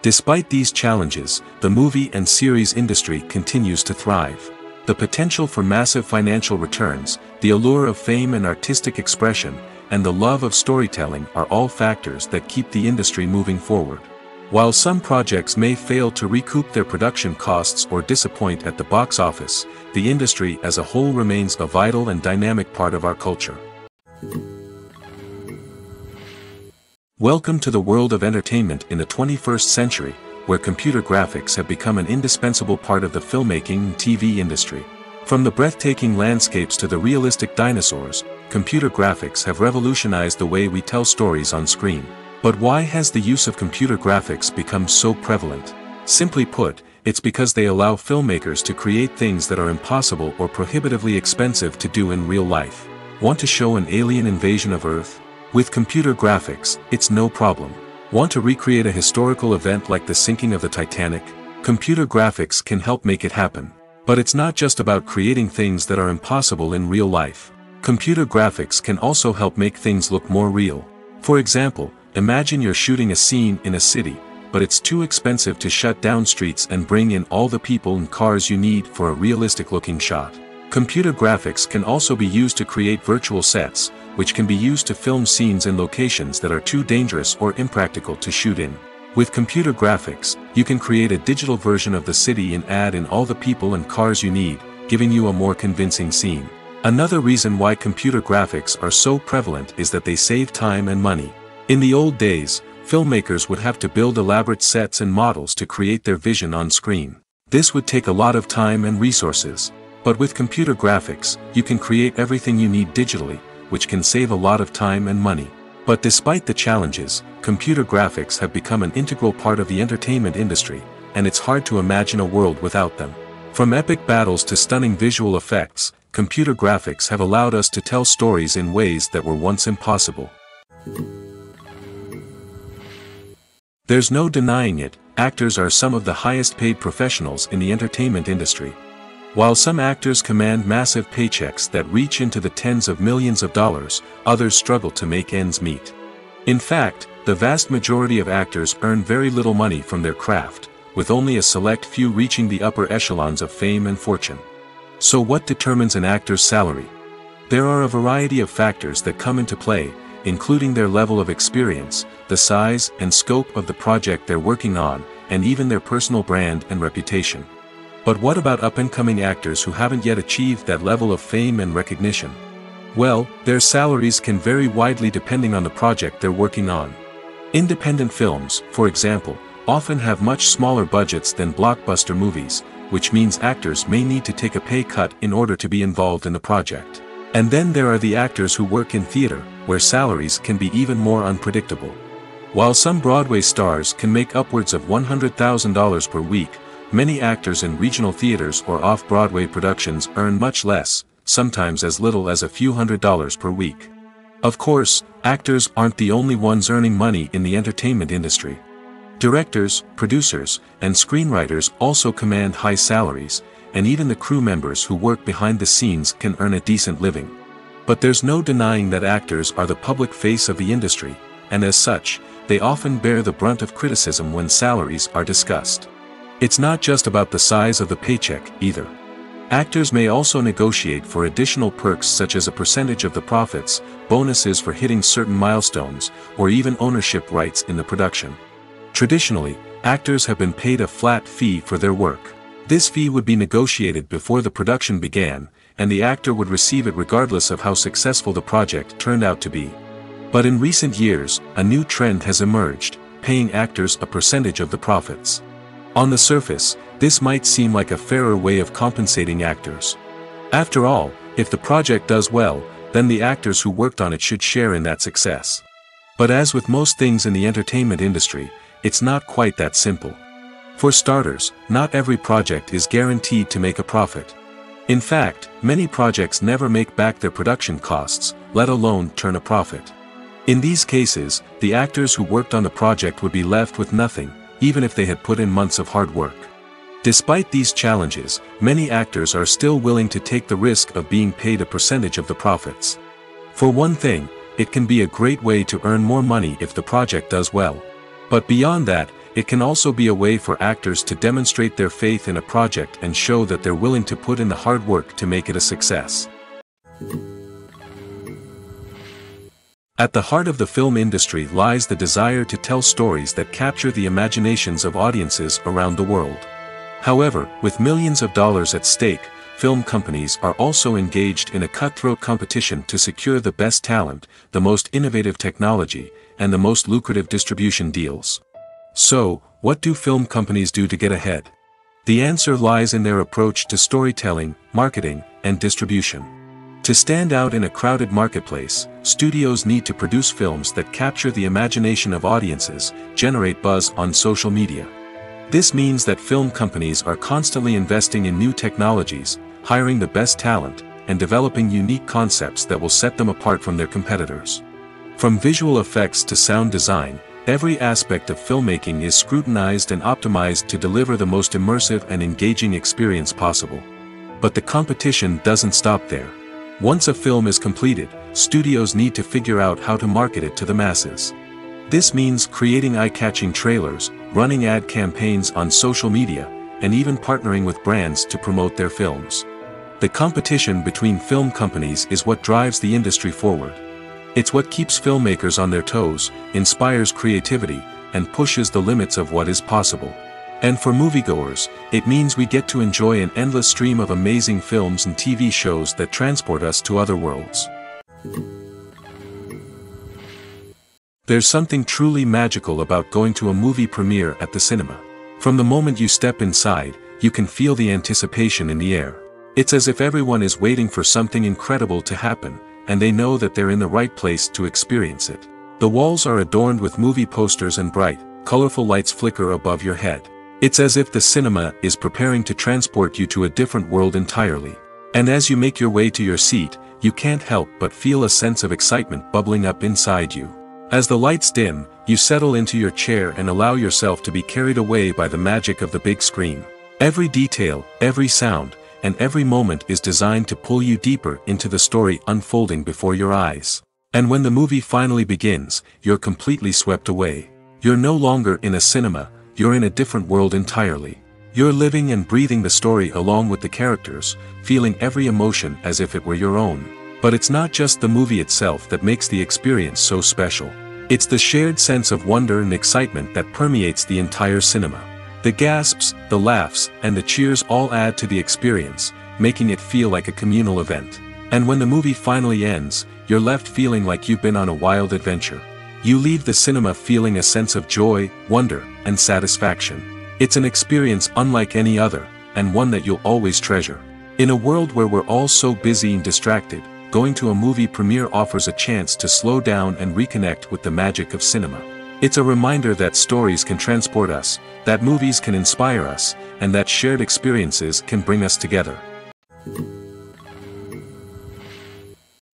Despite these challenges, the movie and series industry continues to thrive. The potential for massive financial returns, the allure of fame and artistic expression, and the love of storytelling are all factors that keep the industry moving forward. While some projects may fail to recoup their production costs or disappoint at the box office, the industry as a whole remains a vital and dynamic part of our culture. Welcome to the world of entertainment in the 21st century, where computer graphics have become an indispensable part of the filmmaking and TV industry. From the breathtaking landscapes to the realistic dinosaurs, computer graphics have revolutionized the way we tell stories on screen. But why has the use of computer graphics become so prevalent? Simply put, it's because they allow filmmakers to create things that are impossible or prohibitively expensive to do in real life. Want to show an alien invasion of Earth? With computer graphics, it's no problem. Want to recreate a historical event like the sinking of the Titanic? Computer graphics can help make it happen. But it's not just about creating things that are impossible in real life. Computer graphics can also help make things look more real. For example, imagine you're shooting a scene in a city, but it's too expensive to shut down streets and bring in all the people and cars you need for a realistic-looking shot. Computer graphics can also be used to create virtual sets, which can be used to film scenes in locations that are too dangerous or impractical to shoot in. With computer graphics, you can create a digital version of the city and add in all the people and cars you need, giving you a more convincing scene. Another reason why computer graphics are so prevalent is that they save time and money. In the old days, filmmakers would have to build elaborate sets and models to create their vision on screen. This would take a lot of time and resources. But with computer graphics, you can create everything you need digitally, which can save a lot of time and money. But despite the challenges, computer graphics have become an integral part of the entertainment industry, and it's hard to imagine a world without them. From epic battles to stunning visual effects, computer graphics have allowed us to tell stories in ways that were once impossible. There's no denying it, actors are some of the highest paid professionals in the entertainment industry. While some actors command massive paychecks that reach into the tens of millions of dollars, others struggle to make ends meet. In fact, the vast majority of actors earn very little money from their craft, with only a select few reaching the upper echelons of fame and fortune. So what determines an actor's salary? There are a variety of factors that come into play, including their level of experience, the size and scope of the project they're working on, and even their personal brand and reputation. But what about up-and-coming actors who haven't yet achieved that level of fame and recognition? Well, their salaries can vary widely depending on the project they're working on. Independent films, for example, often have much smaller budgets than blockbuster movies, which means actors may need to take a pay cut in order to be involved in the project. And then there are the actors who work in theater, where salaries can be even more unpredictable. While some Broadway stars can make upwards of $100,000 per week, many actors in regional theaters or off-Broadway productions earn much less, sometimes as little as a few $100s per week. Of course, actors aren't the only ones earning money in the entertainment industry. Directors, producers, and screenwriters also command high salaries, and even the crew members who work behind the scenes can earn a decent living. But there's no denying that actors are the public face of the industry, and as such, they often bear the brunt of criticism when salaries are discussed. It's not just about the size of the paycheck, either. Actors may also negotiate for additional perks such as a percentage of the profits, bonuses for hitting certain milestones, or even ownership rights in the production. Traditionally, actors have been paid a flat fee for their work. This fee would be negotiated before the production began, and the actor would receive it regardless of how successful the project turned out to be. But in recent years, a new trend has emerged, paying actors a percentage of the profits. On the surface, this might seem like a fairer way of compensating actors. After all, if the project does well, then the actors who worked on it should share in that success. But as with most things in the entertainment industry, it's not quite that simple. For starters, not every project is guaranteed to make a profit. In fact, many projects never make back their production costs, let alone turn a profit. In these cases, the actors who worked on the project would be left with nothing, even if they had put in months of hard work. Despite these challenges, many actors are still willing to take the risk of being paid a percentage of the profits. For one thing, it can be a great way to earn more money if the project does well. But beyond that, it can also be a way for actors to demonstrate their faith in a project and show that they're willing to put in the hard work to make it a success. At the heart of the film industry lies the desire to tell stories that capture the imaginations of audiences around the world. However, with millions of dollars at stake, film companies are also engaged in a cutthroat competition to secure the best talent, the most innovative technology, and the most lucrative distribution deals. So, what do film companies do to get ahead? The answer lies in their approach to storytelling, marketing, and distribution. To stand out in a crowded marketplace, studios need to produce films that capture the imagination of audiences, generate buzz on social media. This means that film companies are constantly investing in new technologies, hiring the best talent, and developing unique concepts that will set them apart from their competitors. From visual effects to sound design, every aspect of filmmaking is scrutinized and optimized to deliver the most immersive and engaging experience possible. But the competition doesn't stop there. Once a film is completed, studios need to figure out how to market it to the masses. This means creating eye-catching trailers, running ad campaigns on social media, and even partnering with brands to promote their films. The competition between film companies is what drives the industry forward. It's what keeps filmmakers on their toes, inspires creativity, and pushes the limits of what is possible. And for moviegoers, it means we get to enjoy an endless stream of amazing films and TV shows that transport us to other worlds. There's something truly magical about going to a movie premiere at the cinema. From the moment you step inside, you can feel the anticipation in the air. It's as if everyone is waiting for something incredible to happen, and they know that they're in the right place to experience it. The walls are adorned with movie posters and bright, colorful lights flicker above your head. It's as if the cinema is preparing to transport you to a different world entirely. And as you make your way to your seat, you can't help but feel a sense of excitement bubbling up inside you. As the lights dim, you settle into your chair and allow yourself to be carried away by the magic of the big screen. Every detail, every sound, and every moment is designed to pull you deeper into the story unfolding before your eyes. And when the movie finally begins, you're completely swept away. You're no longer in a cinema, you're in a different world entirely. You're living and breathing the story along with the characters, feeling every emotion as if it were your own. But it's not just the movie itself that makes the experience so special. It's the shared sense of wonder and excitement that permeates the entire cinema. The gasps, the laughs, and the cheers all add to the experience, making it feel like a communal event. And when the movie finally ends, you're left feeling like you've been on a wild adventure. You leave the cinema feeling a sense of joy, wonder, and satisfaction. It's an experience unlike any other, and one that you'll always treasure. In a world where we're all so busy and distracted, going to a movie premiere offers a chance to slow down and reconnect with the magic of cinema. It's a reminder that stories can transport us, that movies can inspire us, and that shared experiences can bring us together.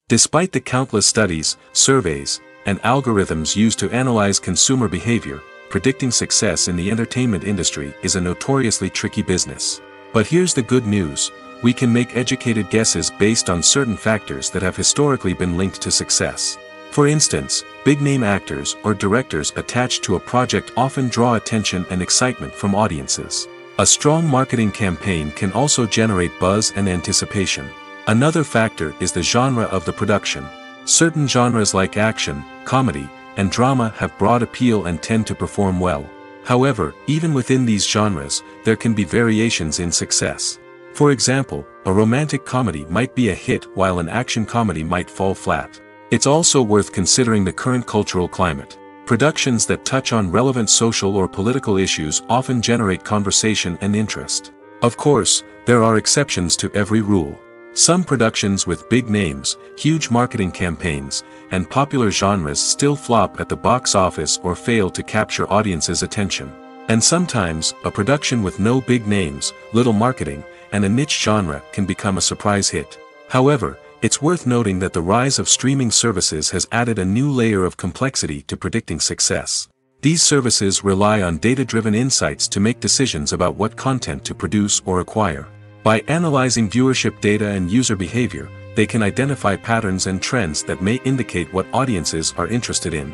Despite the countless studies, surveys, and algorithms used to analyze consumer behavior, predicting success in the entertainment industry is a notoriously tricky business. But here's the good news: we can make educated guesses based on certain factors that have historically been linked to success. For instance, big-name actors or directors attached to a project often draw attention and excitement from audiences. A strong marketing campaign can also generate buzz and anticipation. Another factor is the genre of the production. Certain genres like action, comedy, and drama have broad appeal and tend to perform well. However, even within these genres, there can be variations in success. For example, a romantic comedy might be a hit while an action comedy might fall flat. It's also worth considering the current cultural climate. Productions that touch on relevant social or political issues often generate conversation and interest. Of course, there are exceptions to every rule. Some productions with big names, huge marketing campaigns, and popular genres still flop at the box office or fail to capture audiences' attention. And sometimes, a production with no big names, little marketing, and a niche genre can become a surprise hit. However, it's worth noting that the rise of streaming services has added a new layer of complexity to predicting success. These services rely on data-driven insights to make decisions about what content to produce or acquire. By analyzing viewership data and user behavior, they can identify patterns and trends that may indicate what audiences are interested in.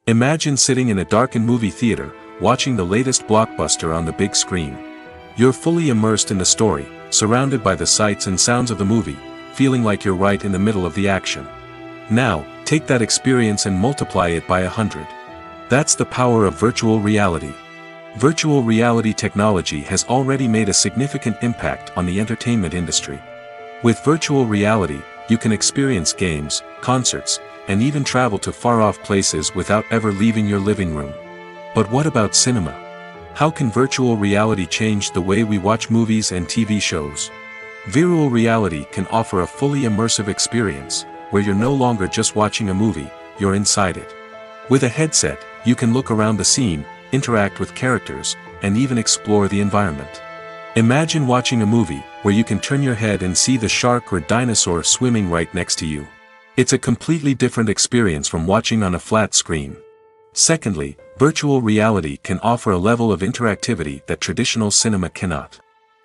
Imagine sitting in a darkened movie theater, watching the latest blockbuster on the big screen. You're fully immersed in the story, surrounded by the sights and sounds of the movie, feeling like you're right in the middle of the action. Now, take that experience and multiply it by 100. That's the power of virtual reality. Virtual reality technology has already made a significant impact on the entertainment industry. With virtual reality, you can experience games, concerts, and even travel to far-off places without ever leaving your living room. But what about cinema? How can virtual reality change the way we watch movies and TV shows? Virtual reality can offer a fully immersive experience, where you're no longer just watching a movie, you're inside it. With a headset, you can look around the scene, interact with characters, and even explore the environment. Imagine watching a movie where you can turn your head and see the shark or dinosaur swimming right next to you. It's a completely different experience from watching on a flat screen. Secondly, virtual reality can offer a level of interactivity that traditional cinema cannot.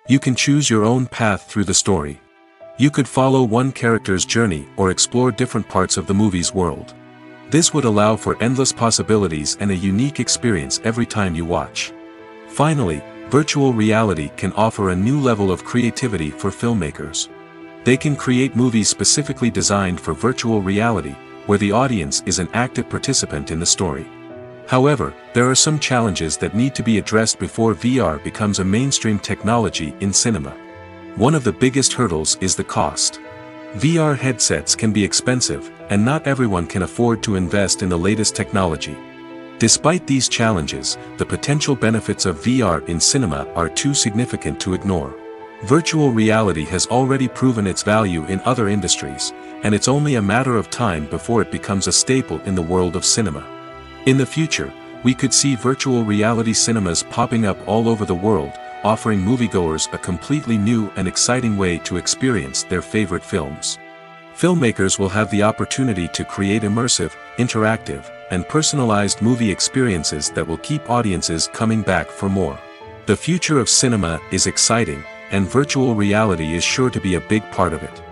You can choose your own path through the story. You could follow one character's journey or explore different parts of the movie's world. This would allow for endless possibilities and a unique experience every time you watch. Finally, virtual reality can offer a new level of creativity for filmmakers. They can create movies specifically designed for virtual reality, where the audience is an active participant in the story. However, there are some challenges that need to be addressed before VR becomes a mainstream technology in cinema. One of the biggest hurdles is the cost. VR headsets can be expensive, and not everyone can afford to invest in the latest technology. Despite these challenges, the potential benefits of VR in cinema are too significant to ignore. Virtual reality has already proven its value in other industries, and it's only a matter of time before it becomes a staple in the world of cinema. In the future, we could see virtual reality cinemas popping up all over the world, offering moviegoers a completely new and exciting way to experience their favorite films. Filmmakers will have the opportunity to create immersive, interactive, and personalized movie experiences that will keep audiences coming back for more. The future of cinema is exciting, and virtual reality is sure to be a big part of it.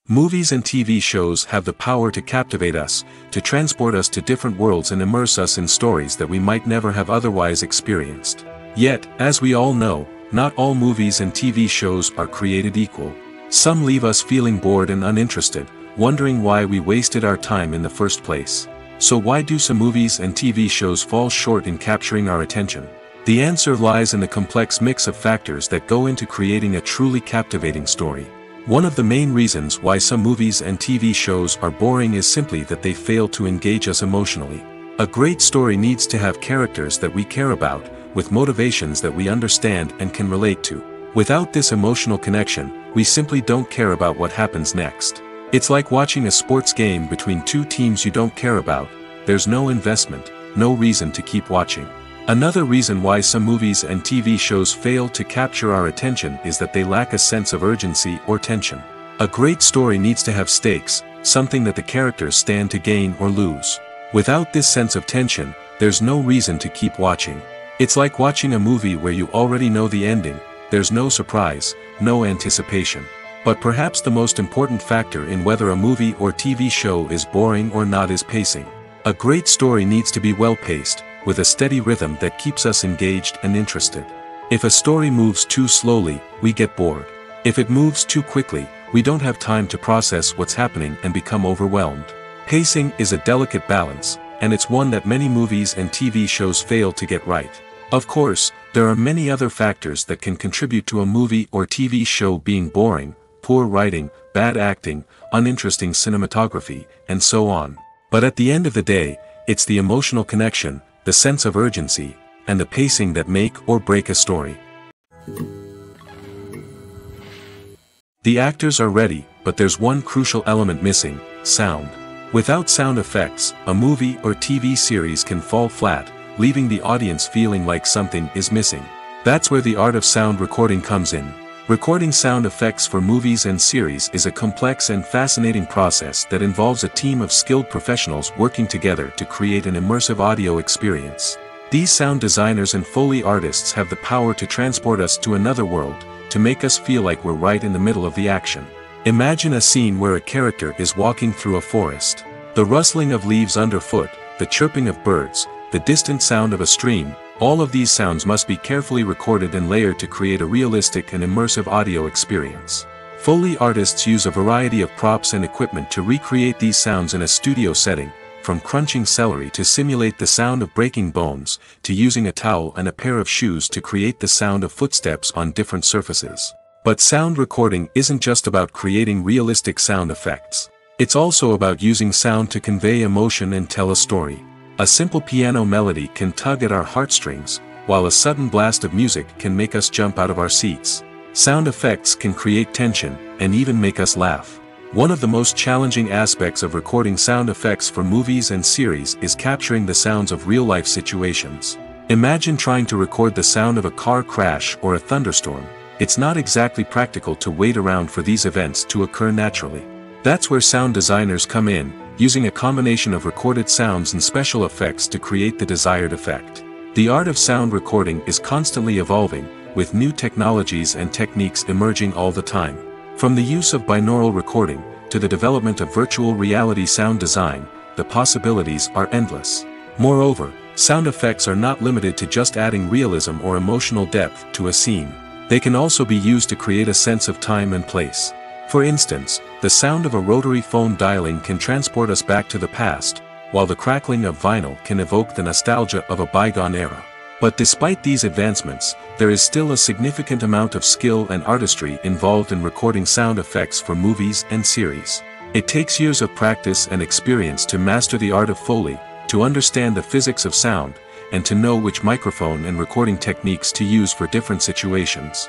Movies and TV shows have the power to captivate us, to transport us to different worlds and immerse us in stories that we might never have otherwise experienced. Yet, as we all know, not all movies and TV shows are created equal. Some leave us feeling bored and uninterested, wondering why we wasted our time in the first place. So why do some movies and TV shows fall short in capturing our attention? The answer lies in the complex mix of factors that go into creating a truly captivating story. One of the main reasons why some movies and TV shows are boring is simply that they fail to engage us emotionally. A great story needs to have characters that we care about, with motivations that we understand and can relate to. Without this emotional connection, we simply don't care about what happens next. It's like watching a sports game between two teams you don't care about. There's no investment, no reason to keep watching. Another reason why some movies and TV shows fail to capture our attention is that they lack a sense of urgency or tension. A great story needs to have stakes, something that the characters stand to gain or lose. Without this sense of tension, there's no reason to keep watching. It's like watching a movie where you already know the ending. There's no surprise, no anticipation. But perhaps the most important factor in whether a movie or TV show is boring or not is pacing. A great story needs to be well-paced, with a steady rhythm that keeps us engaged and interested. If a story moves too slowly, we get bored. If it moves too quickly, we don't have time to process what's happening and become overwhelmed. Pacing is a delicate balance, and it's one that many movies and TV shows fail to get right. Of course, there are many other factors that can contribute to a movie or TV show being boring: poor writing, bad acting, uninteresting cinematography, and so on. But at the end of the day, it's the emotional connection, the sense of urgency, and the pacing that make or break a story. The actors are ready, but there's one crucial element missing: sound. Without sound effects, a movie or TV series can fall flat, leaving the audience feeling like something is missing. That's where the art of sound recording comes in. Recording sound effects for movies and series is a complex and fascinating process that involves a team of skilled professionals working together to create an immersive audio experience. These sound designers and Foley artists have the power to transport us to another world, to make us feel like we're right in the middle of the action. Imagine a scene where a character is walking through a forest. The rustling of leaves underfoot, the chirping of birds, the distant sound of a stream, all of these sounds must be carefully recorded and layered to create a realistic and immersive audio experience. Foley artists use a variety of props and equipment to recreate these sounds in a studio setting, from crunching celery to simulate the sound of breaking bones, to using a towel and a pair of shoes to create the sound of footsteps on different surfaces. But sound recording isn't just about creating realistic sound effects. It's also about using sound to convey emotion and tell a story. A simple piano melody can tug at our heartstrings, while a sudden blast of music can make us jump out of our seats. Sound effects can create tension, and even make us laugh. One of the most challenging aspects of recording sound effects for movies and series is capturing the sounds of real-life situations. Imagine trying to record the sound of a car crash or a thunderstorm. It's not exactly practical to wait around for these events to occur naturally. That's where sound designers come in, using a combination of recorded sounds and special effects to create the desired effect. The art of sound recording is constantly evolving, with new technologies and techniques emerging all the time. From the use of binaural recording, to the development of virtual reality sound design, the possibilities are endless. Moreover, sound effects are not limited to just adding realism or emotional depth to a scene. They can also be used to create a sense of time and place. For instance, the sound of a rotary phone dialing can transport us back to the past, while the crackling of vinyl can evoke the nostalgia of a bygone era. But despite these advancements, there is still a significant amount of skill and artistry involved in recording sound effects for movies and series. It takes years of practice and experience to master the art of Foley, to understand the physics of sound, and to know which microphone and recording techniques to use for different situations.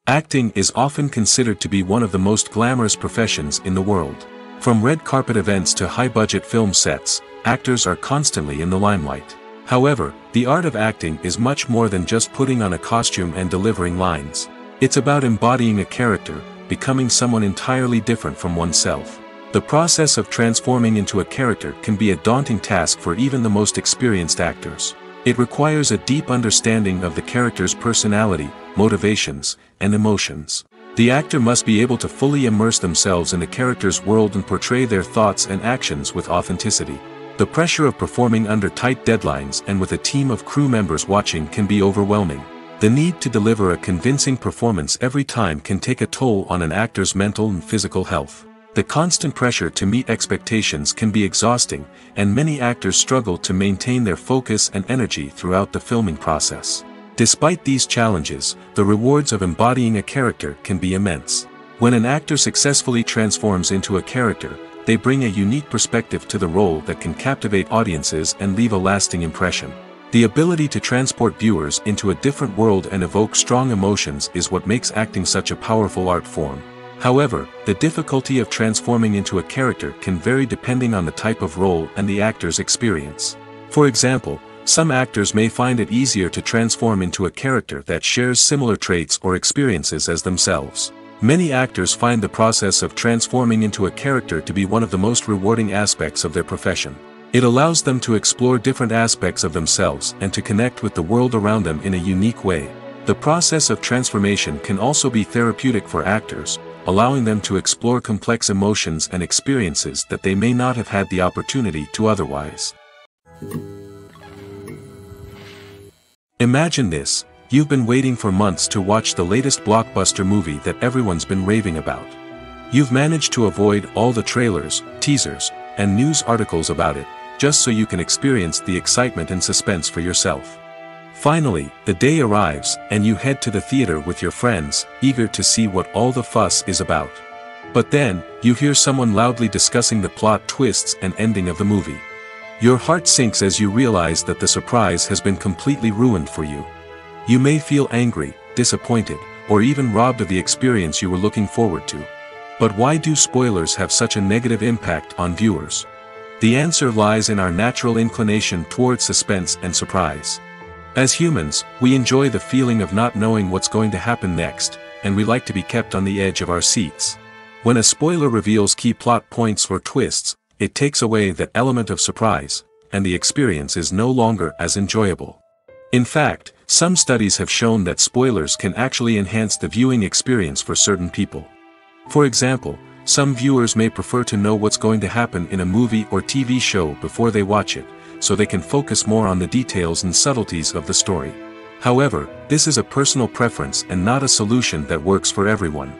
Acting is often considered to be one of the most glamorous professions in the world. From red carpet events to high-budget film sets, actors are constantly in the limelight. However, the art of acting is much more than just putting on a costume and delivering lines. It's about embodying a character, becoming someone entirely different from oneself. The process of transforming into a character can be a daunting task for even the most experienced actors. It requires a deep understanding of the character's personality, motivations, and emotions. The actor must be able to fully immerse themselves in the character's world and portray their thoughts and actions with authenticity. The pressure of performing under tight deadlines and with a team of crew members watching can be overwhelming. The need to deliver a convincing performance every time can take a toll on an actor's mental and physical health. The constant pressure to meet expectations can be exhausting, and many actors struggle to maintain their focus and energy throughout the filming process. Despite these challenges, the rewards of embodying a character can be immense. When an actor successfully transforms into a character, they bring a unique perspective to the role that can captivate audiences and leave a lasting impression. The ability to transport viewers into a different world and evoke strong emotions is what makes acting such a powerful art form. However, the difficulty of transforming into a character can vary depending on the type of role and the actor's experience. For example, some actors may find it easier to transform into a character that shares similar traits or experiences as themselves. Many actors find the process of transforming into a character to be one of the most rewarding aspects of their profession. It allows them to explore different aspects of themselves and to connect with the world around them in a unique way. The process of transformation can also be therapeutic for actors, allowing them to explore complex emotions and experiences that they may not have had the opportunity to otherwise. Imagine this: you've been waiting for months to watch the latest blockbuster movie that everyone's been raving about. You've managed to avoid all the trailers, teasers, and news articles about it, just so you can experience the excitement and suspense for yourself. Finally, the day arrives, and you head to the theater with your friends, eager to see what all the fuss is about. But then, you hear someone loudly discussing the plot twists and ending of the movie. Your heart sinks as you realize that the surprise has been completely ruined for you. You may feel angry, disappointed, or even robbed of the experience you were looking forward to. But why do spoilers have such a negative impact on viewers? The answer lies in our natural inclination towards suspense and surprise. As humans, we enjoy the feeling of not knowing what's going to happen next, and we like to be kept on the edge of our seats. When a spoiler reveals key plot points or twists, it takes away that element of surprise, and the experience is no longer as enjoyable. In fact, some studies have shown that spoilers can actually enhance the viewing experience for certain people. For example, some viewers may prefer to know what's going to happen in a movie or TV show before they watch it, so they can focus more on the details and subtleties of the story. However, this is a personal preference and not a solution that works for everyone.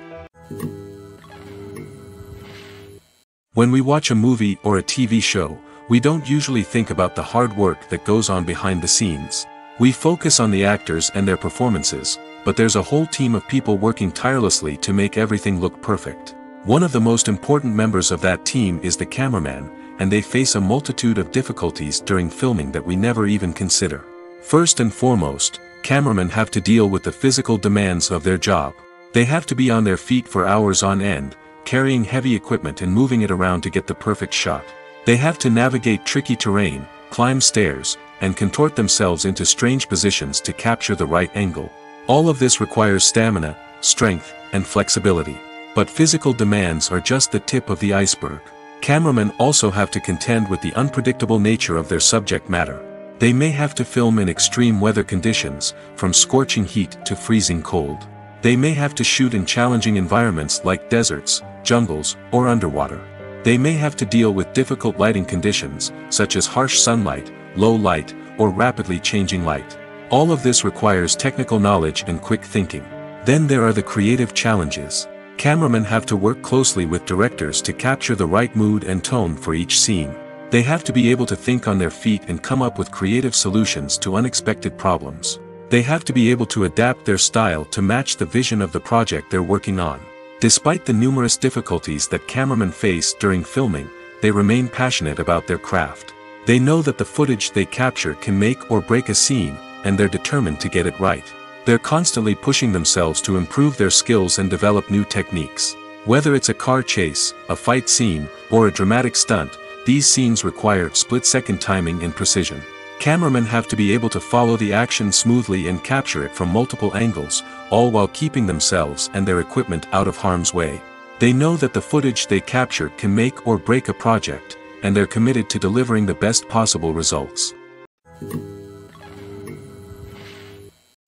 When we watch a movie or a TV show, we don't usually think about the hard work that goes on behind the scenes. We focus on the actors and their performances, but there's a whole team of people working tirelessly to make everything look perfect. One of the most important members of that team is the cameraman, and they face a multitude of difficulties during filming that we never even consider. First and foremost, cameramen have to deal with the physical demands of their job. They have to be on their feet for hours on end, carrying heavy equipment and moving it around to get the perfect shot. They have to navigate tricky terrain, climb stairs, and contort themselves into strange positions to capture the right angle. All of this requires stamina, strength, and flexibility. But physical demands are just the tip of the iceberg. Cameramen also have to contend with the unpredictable nature of their subject matter. They may have to film in extreme weather conditions, from scorching heat to freezing cold. They may have to shoot in challenging environments like deserts, jungles, or underwater. They may have to deal with difficult lighting conditions, such as harsh sunlight, low light, or rapidly changing light. All of this requires technical knowledge and quick thinking. Then there are the creative challenges. Cameramen have to work closely with directors to capture the right mood and tone for each scene. They have to be able to think on their feet and come up with creative solutions to unexpected problems. They have to be able to adapt their style to match the vision of the project they're working on. Despite the numerous difficulties that cameramen face during filming, they remain passionate about their craft. They know that the footage they capture can make or break a scene, and they're determined to get it right. They're constantly pushing themselves to improve their skills and develop new techniques. Whether it's a car chase, a fight scene, or a dramatic stunt, these scenes require split-second timing and precision. Cameramen have to be able to follow the action smoothly and capture it from multiple angles, all while keeping themselves and their equipment out of harm's way. They know that the footage they capture can make or break a project, and they're committed to delivering the best possible results.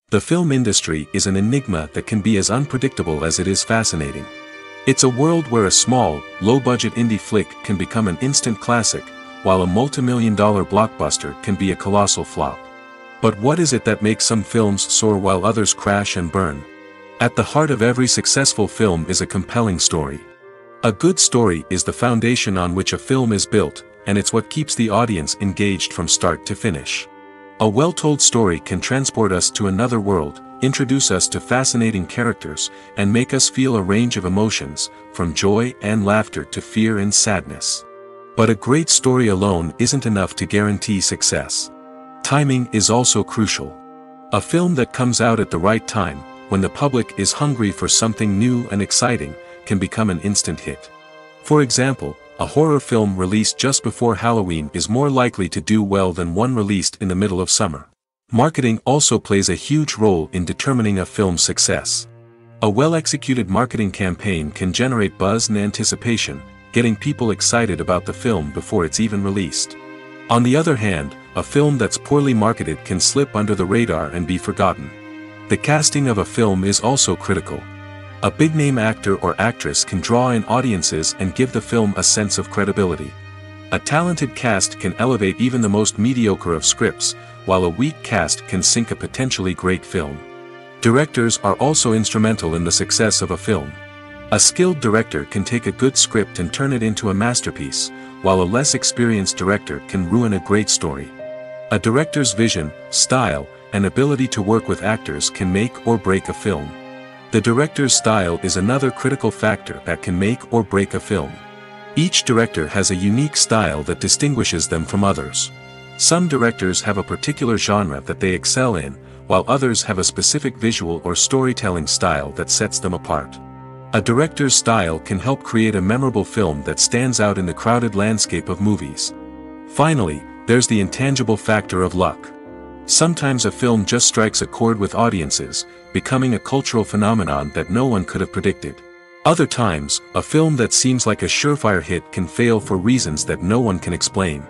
The film industry is an enigma that can be as unpredictable as it is fascinating. It's a world where a small, low-budget indie flick can become an instant classic, while a multi-million-dollar blockbuster can be a colossal flop. But what is it that makes some films soar while others crash and burn? At the heart of every successful film is a compelling story. A good story is the foundation on which a film is built, and it's what keeps the audience engaged from start to finish. A well-told story can transport us to another world, introduce us to fascinating characters, and make us feel a range of emotions, from joy and laughter to fear and sadness. But a great story alone isn't enough to guarantee success. Timing is also crucial. A film that comes out at the right time, when the public is hungry for something new and exciting, can become an instant hit. For example, a horror film released just before Halloween is more likely to do well than one released in the middle of summer. Marketing also plays a huge role in determining a film's success. A well-executed marketing campaign can generate buzz and anticipation, getting people excited about the film before it's even released. On the other hand, a film that's poorly marketed can slip under the radar and be forgotten. The casting of a film is also critical. A big-name actor or actress can draw in audiences and give the film a sense of credibility. A talented cast can elevate even the most mediocre of scripts, while a weak cast can sink a potentially great film. Directors are also instrumental in the success of a film. A skilled director can take a good script and turn it into a masterpiece, while a less experienced director can ruin a great story. A director's vision, style, and ability to work with actors can make or break a film. The director's style is another critical factor that can make or break a film. Each director has a unique style that distinguishes them from others. Some directors have a particular genre that they excel in, while others have a specific visual or storytelling style that sets them apart. A director's style can help create a memorable film that stands out in the crowded landscape of movies. Finally, there's the intangible factor of luck. Sometimes a film just strikes a chord with audiences, becoming a cultural phenomenon that no one could have predicted. Other times, a film that seems like a surefire hit can fail for reasons that no one can explain.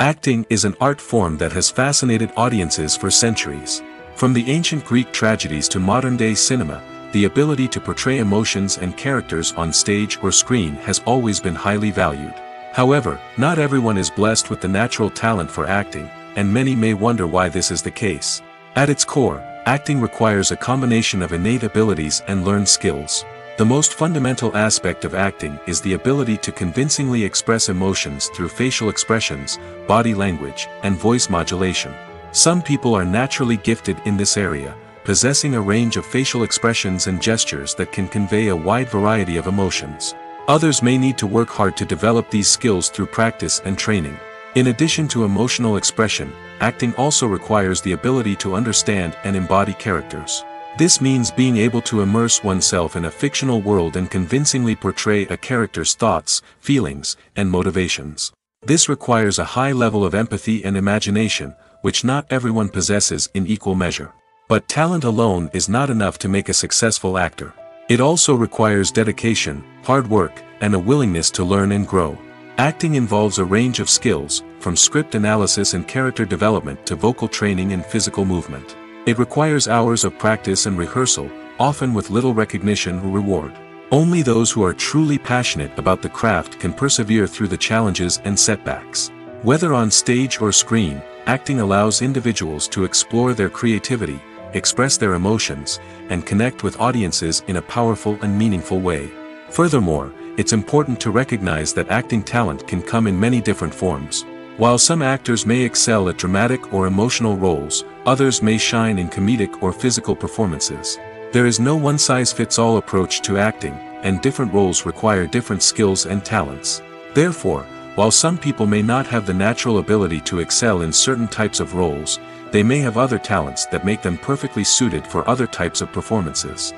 Acting is an art form that has fascinated audiences for centuries. From the ancient Greek tragedies to modern-day cinema, the ability to portray emotions and characters on stage or screen has always been highly valued. However, not everyone is blessed with the natural talent for acting, and many may wonder why this is the case. At its core, acting requires a combination of innate abilities and learned skills. The most fundamental aspect of acting is the ability to convincingly express emotions through facial expressions, body language, and voice modulation. Some people are naturally gifted in this area, possessing a range of facial expressions and gestures that can convey a wide variety of emotions. Others may need to work hard to develop these skills through practice and training. In addition to emotional expression, acting also requires the ability to understand and embody characters. This means being able to immerse oneself in a fictional world and convincingly portray a character's thoughts, feelings, and motivations. This requires a high level of empathy and imagination, which not everyone possesses in equal measure. But talent alone is not enough to make a successful actor. It also requires dedication, hard work, and a willingness to learn and grow. Acting involves a range of skills, from script analysis and character development to vocal training and physical movement. It requires hours of practice and rehearsal, often with little recognition or reward. Only those who are truly passionate about the craft can persevere through the challenges and setbacks. Whether on stage or screen, acting allows individuals to explore their creativity, express their emotions, and connect with audiences in a powerful and meaningful way. Furthermore, it's important to recognize that acting talent can come in many different forms. While some actors may excel at dramatic or emotional roles, others may shine in comedic or physical performances. There is no one-size-fits-all approach to acting, and different roles require different skills and talents. Therefore, while some people may not have the natural ability to excel in certain types of roles, they may have other talents that make them perfectly suited for other types of performances.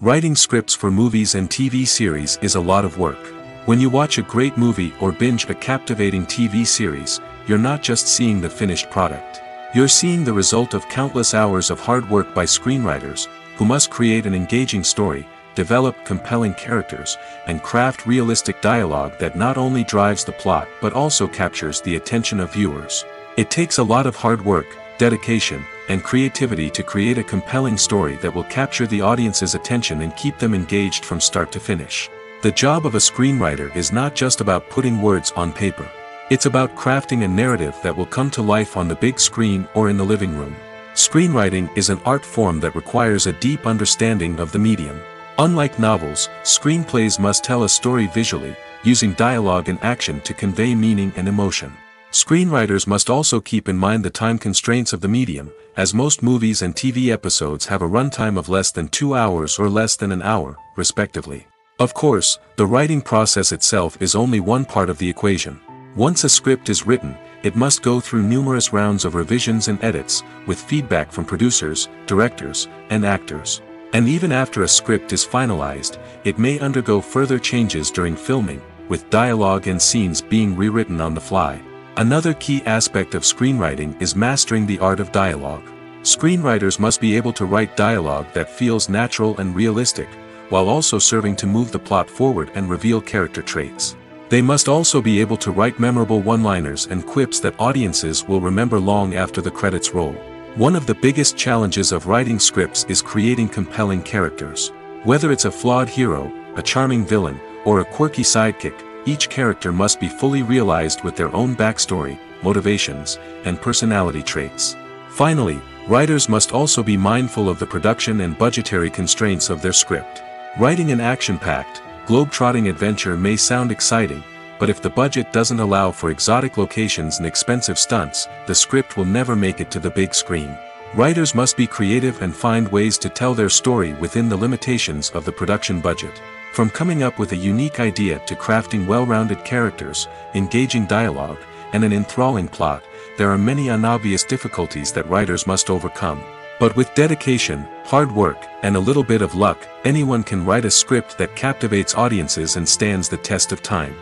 Writing scripts for movies and TV series is a lot of work. When you watch a great movie or binge a captivating TV series, you're not just seeing the finished product. You're seeing the result of countless hours of hard work by screenwriters, who must create an engaging story, develop compelling characters, and craft realistic dialogue that not only drives the plot but also captures the attention of viewers. It takes a lot of hard work, dedication, and creativity to create a compelling story that will capture the audience's attention and keep them engaged from start to finish. The job of a screenwriter is not just about putting words on paper. It's about crafting a narrative that will come to life on the big screen or in the living room. Screenwriting is an art form that requires a deep understanding of the medium. Unlike novels, screenplays must tell a story visually, using dialogue and action to convey meaning and emotion. Screenwriters must also keep in mind the time constraints of the medium, as most movies and TV episodes have a runtime of less than 2 hours or less than an hour, respectively. Of course, the writing process itself is only one part of the equation. Once a script is written, it must go through numerous rounds of revisions and edits, with feedback from producers, directors, and actors. And even after a script is finalized, it may undergo further changes during filming, with dialogue and scenes being rewritten on the fly. Another key aspect of screenwriting is mastering the art of dialogue. Screenwriters must be able to write dialogue that feels natural and realistic, while also serving to move the plot forward and reveal character traits. They must also be able to write memorable one-liners and quips that audiences will remember long after the credits roll. One of the biggest challenges of writing scripts is creating compelling characters. Whether it's a flawed hero, a charming villain, or a quirky sidekick, each character must be fully realized with their own backstory, motivations, and personality traits. Finally, writers must also be mindful of the production and budgetary constraints of their script. Writing an action-packed, globe-trotting adventure may sound exciting, but if the budget doesn't allow for exotic locations and expensive stunts, the script will never make it to the big screen. Writers must be creative and find ways to tell their story within the limitations of the production budget. From coming up with a unique idea to crafting well-rounded characters, engaging dialogue, and an enthralling plot, there are many unobvious difficulties that writers must overcome. But with dedication, hard work, and a little bit of luck, anyone can write a script that captivates audiences and stands the test of time.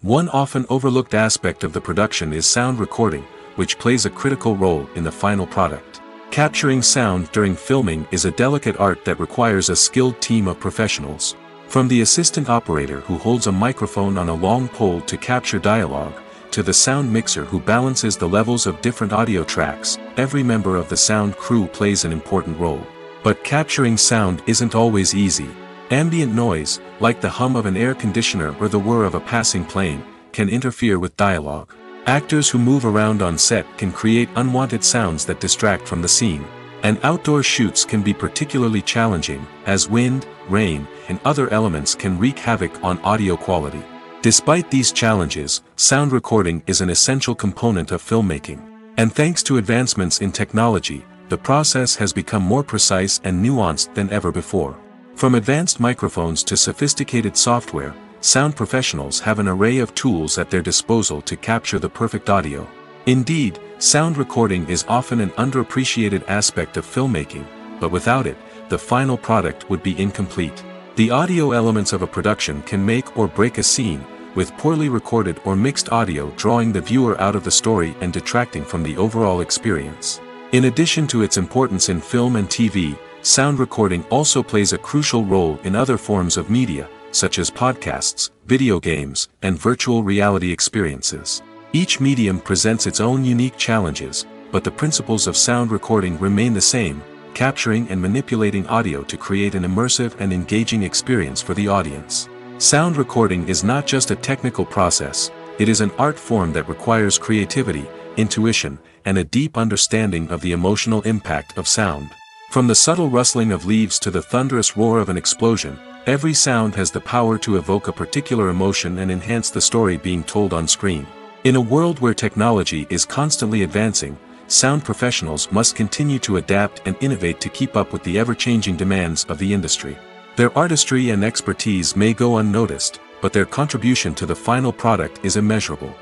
One often overlooked aspect of the production is sound recording, which plays a critical role in the final product. Capturing sound during filming is a delicate art that requires a skilled team of professionals. From the assistant operator who holds a microphone on a long pole to capture dialogue, to the sound mixer who balances the levels of different audio tracks, every member of the sound crew plays an important role. But capturing sound isn't always easy. Ambient noise, like the hum of an air conditioner or the whir of a passing plane, can interfere with dialogue. Actors who move around on set can create unwanted sounds that distract from the scene. And outdoor shoots can be particularly challenging, as wind, rain, and other elements can wreak havoc on audio quality. Despite these challenges, sound recording is an essential component of filmmaking. And thanks to advancements in technology, the process has become more precise and nuanced than ever before. From advanced microphones to sophisticated software, sound professionals have an array of tools at their disposal to capture the perfect audio. Indeed, sound recording is often an underappreciated aspect of filmmaking, but without it, the final product would be incomplete. The audio elements of a production can make or break a scene, with poorly recorded or mixed audio drawing the viewer out of the story and detracting from the overall experience. In addition to its importance in film and TV, sound recording also plays a crucial role in other forms of media, such as podcasts, video games, and virtual reality experiences. Each medium presents its own unique challenges, but the principles of sound recording remain the same, capturing and manipulating audio to create an immersive and engaging experience for the audience. Sound recording is not just a technical process, it is an art form that requires creativity, intuition, and a deep understanding of the emotional impact of sound. From the subtle rustling of leaves to the thunderous roar of an explosion, every sound has the power to evoke a particular emotion and enhance the story being told on screen. In a world where technology is constantly advancing, sound professionals must continue to adapt and innovate to keep up with the ever-changing demands of the industry. Their artistry and expertise may go unnoticed, but their contribution to the final product is immeasurable.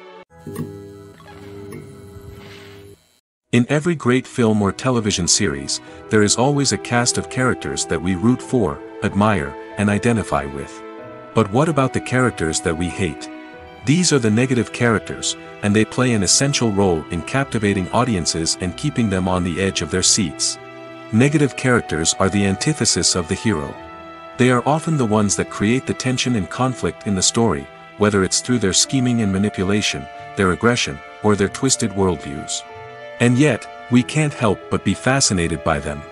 In every great film or television series, there is always a cast of characters that we root for, admire, and identify with. But what about the characters that we hate? These are the negative characters, and they play an essential role in captivating audiences and keeping them on the edge of their seats. Negative characters are the antithesis of the hero. They are often the ones that create the tension and conflict in the story, whether it's through their scheming and manipulation, their aggression, or their twisted worldviews. And yet, we can't help but be fascinated by them.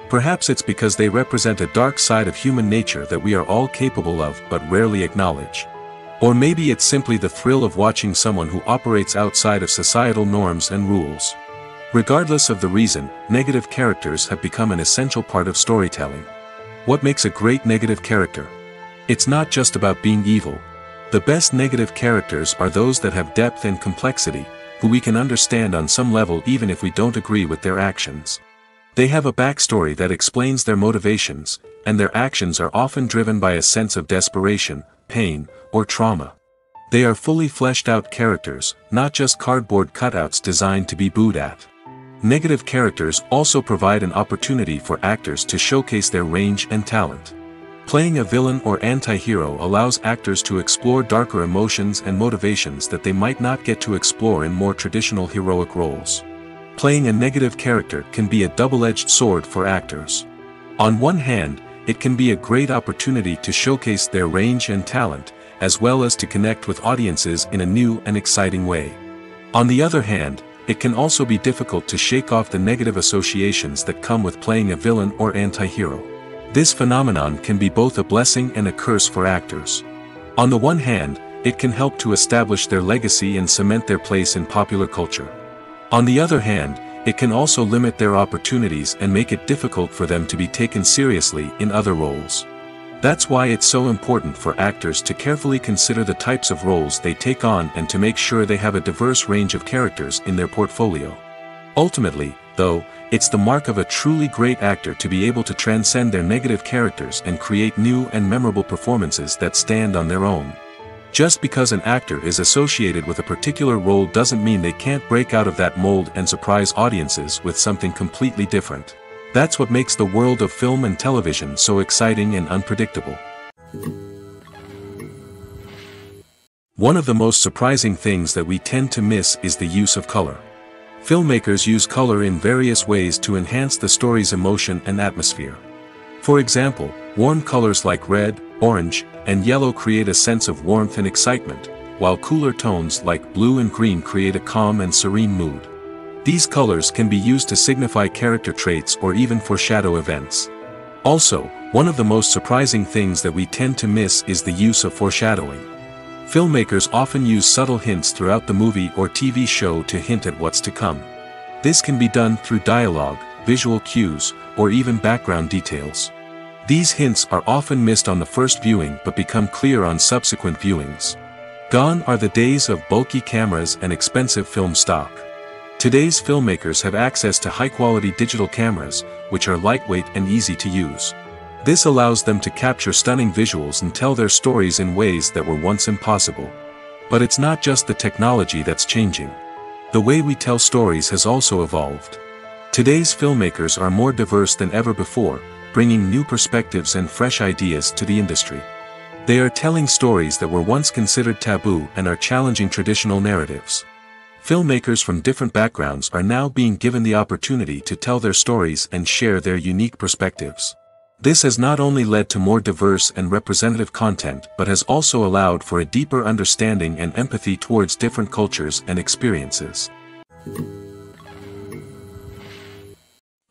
Perhaps it's because they represent a dark side of human nature that we are all capable of but rarely acknowledge. Or maybe it's simply the thrill of watching someone who operates outside of societal norms and rules. Regardless of the reason, negative characters have become an essential part of storytelling. What makes a great negative character? It's not just about being evil. The best negative characters are those that have depth and complexity, who we can understand on some level even if we don't agree with their actions. They have a backstory that explains their motivations, and their actions are often driven by a sense of desperation, pain, or trauma. They are fully fleshed out characters, not just cardboard cutouts designed to be booed at. Negative characters also provide an opportunity for actors to showcase their range and talent. Playing a villain or anti-hero allows actors to explore darker emotions and motivations that they might not get to explore in more traditional heroic roles. Playing a negative character can be a double-edged sword for actors. On one hand, it can be a great opportunity to showcase their range and talent, as well as to connect with audiences in a new and exciting way. On the other hand, it can also be difficult to shake off the negative associations that come with playing a villain or anti-hero. This phenomenon can be both a blessing and a curse for actors. On the one hand, it can help to establish their legacy and cement their place in popular culture. On the other hand, it can also limit their opportunities and make it difficult for them to be taken seriously in other roles. That's why it's so important for actors to carefully consider the types of roles they take on and to make sure they have a diverse range of characters in their portfolio. Ultimately, though, it's the mark of a truly great actor to be able to transcend their negative characters and create new and memorable performances that stand on their own. Just because an actor is associated with a particular role doesn't mean they can't break out of that mold and surprise audiences with something completely different. That's what makes the world of film and television so exciting and unpredictable. One of the most surprising things that we tend to miss is the use of color. Filmmakers use color in various ways to enhance the story's emotion and atmosphere. For example, warm colors like red, orange, and yellow create a sense of warmth and excitement, while cooler tones like blue and green create a calm and serene mood. These colors can be used to signify character traits or even foreshadow events. Also, one of the most surprising things that we tend to miss is the use of foreshadowing. Filmmakers often use subtle hints throughout the movie or TV show to hint at what's to come. This can be done through dialogue, visual cues, or even background details. These hints are often missed on the first viewing but become clear on subsequent viewings. Gone are the days of bulky cameras and expensive film stock. Today's filmmakers have access to high-quality digital cameras, which are lightweight and easy to use. This allows them to capture stunning visuals and tell their stories in ways that were once impossible. But it's not just the technology that's changing. The way we tell stories has also evolved. Today's filmmakers are more diverse than ever before, bringing new perspectives and fresh ideas to the industry. They are telling stories that were once considered taboo and are challenging traditional narratives. Filmmakers from different backgrounds are now being given the opportunity to tell their stories and share their unique perspectives. This has not only led to more diverse and representative content but has also allowed for a deeper understanding and empathy towards different cultures and experiences.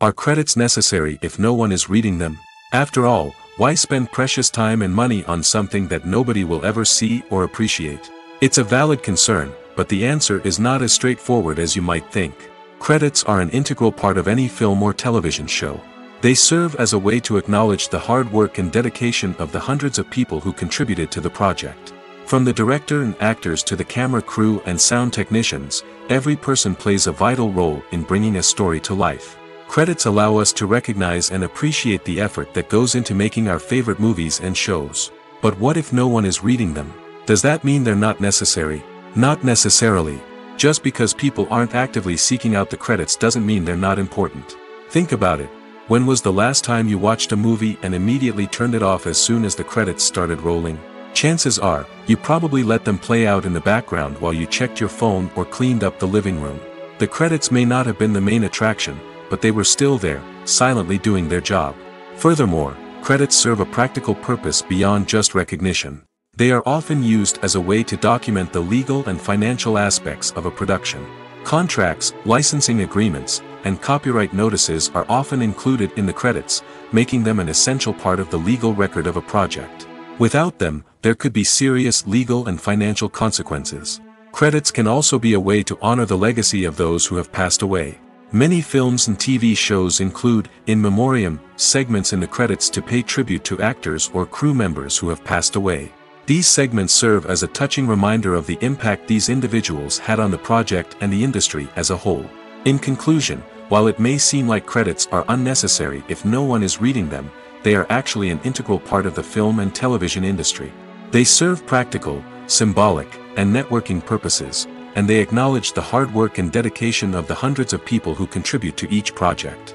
Are credits necessary if no one is reading them? After all, why spend precious time and money on something that nobody will ever see or appreciate? It's a valid concern, but the answer is not as straightforward as you might think. Credits are an integral part of any film or television show. They serve as a way to acknowledge the hard work and dedication of the hundreds of people who contributed to the project. From the director and actors to the camera crew and sound technicians, every person plays a vital role in bringing a story to life. Credits allow us to recognize and appreciate the effort that goes into making our favorite movies and shows. But what if no one is reading them? Does that mean they're not necessary? Not necessarily. Just because people aren't actively seeking out the credits doesn't mean they're not important. Think about it. When was the last time you watched a movie and immediately turned it off as soon as the credits started rolling? Chances are, you probably let them play out in the background while you checked your phone or cleaned up the living room. The credits may not have been the main attraction, but they were still there, silently doing their job. Furthermore, credits serve a practical purpose beyond just recognition. They are often used as a way to document the legal and financial aspects of a production. Contracts, licensing agreements, and copyright notices are often included in the credits, making them an essential part of the legal record of a project. Without them, there could be serious legal and financial consequences. Credits can also be a way to honor the legacy of those who have passed away. Many films and TV shows include, in memoriam, segments in the credits to pay tribute to actors or crew members who have passed away. These segments serve as a touching reminder of the impact these individuals had on the project and the industry as a whole. In conclusion, while it may seem like credits are unnecessary if no one is reading them, they are actually an integral part of the film and television industry. They serve practical, symbolic, and networking purposes, and they acknowledge the hard work and dedication of the hundreds of people who contribute to each project.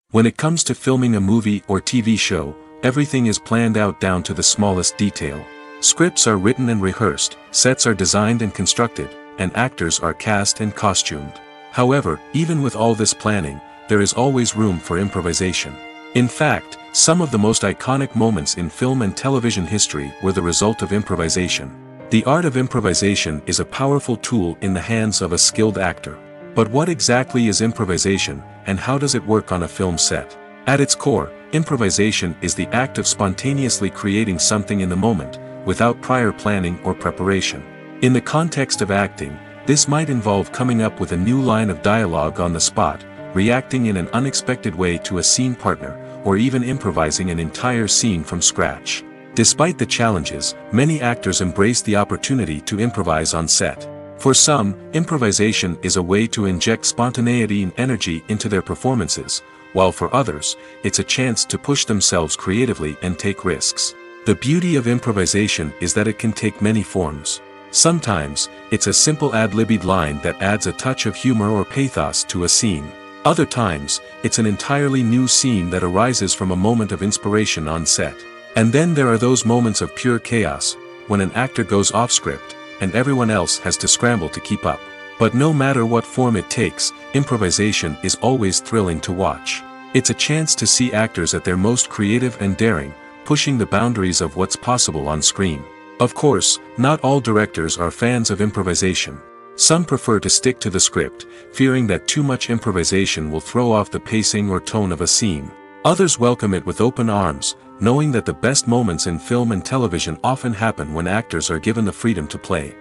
When it comes to filming a movie or TV show, everything is planned out down to the smallest detail. Scripts are written and rehearsed, sets are designed and constructed, and actors are cast and costumed. However, even with all this planning, there is always room for improvisation. In fact, some of the most iconic moments in film and television history were the result of improvisation. The art of improvisation is a powerful tool in the hands of a skilled actor. But what exactly is improvisation, and how does it work on a film set? At its core, improvisation is the act of spontaneously creating something in the moment, without prior planning or preparation. In the context of acting, this might involve coming up with a new line of dialogue on the spot, reacting in an unexpected way to a scene partner, or even improvising an entire scene from scratch. Despite the challenges, many actors embrace the opportunity to improvise on set. For some, improvisation is a way to inject spontaneity and energy into their performances, while for others, it's a chance to push themselves creatively and take risks. The beauty of improvisation is that it can take many forms. Sometimes, it's a simple ad-libbed line that adds a touch of humor or pathos to a scene. Other times, it's an entirely new scene that arises from a moment of inspiration on set. And then there are those moments of pure chaos, when an actor goes off script, and everyone else has to scramble to keep up. But no matter what form it takes, improvisation is always thrilling to watch. It's a chance to see actors at their most creative and daring, pushing the boundaries of what's possible on screen. Of course, not all directors are fans of improvisation. Some prefer to stick to the script, fearing that too much improvisation will throw off the pacing or tone of a scene. Others welcome it with open arms, knowing that the best moments in film and television often happen when actors are given the freedom to play.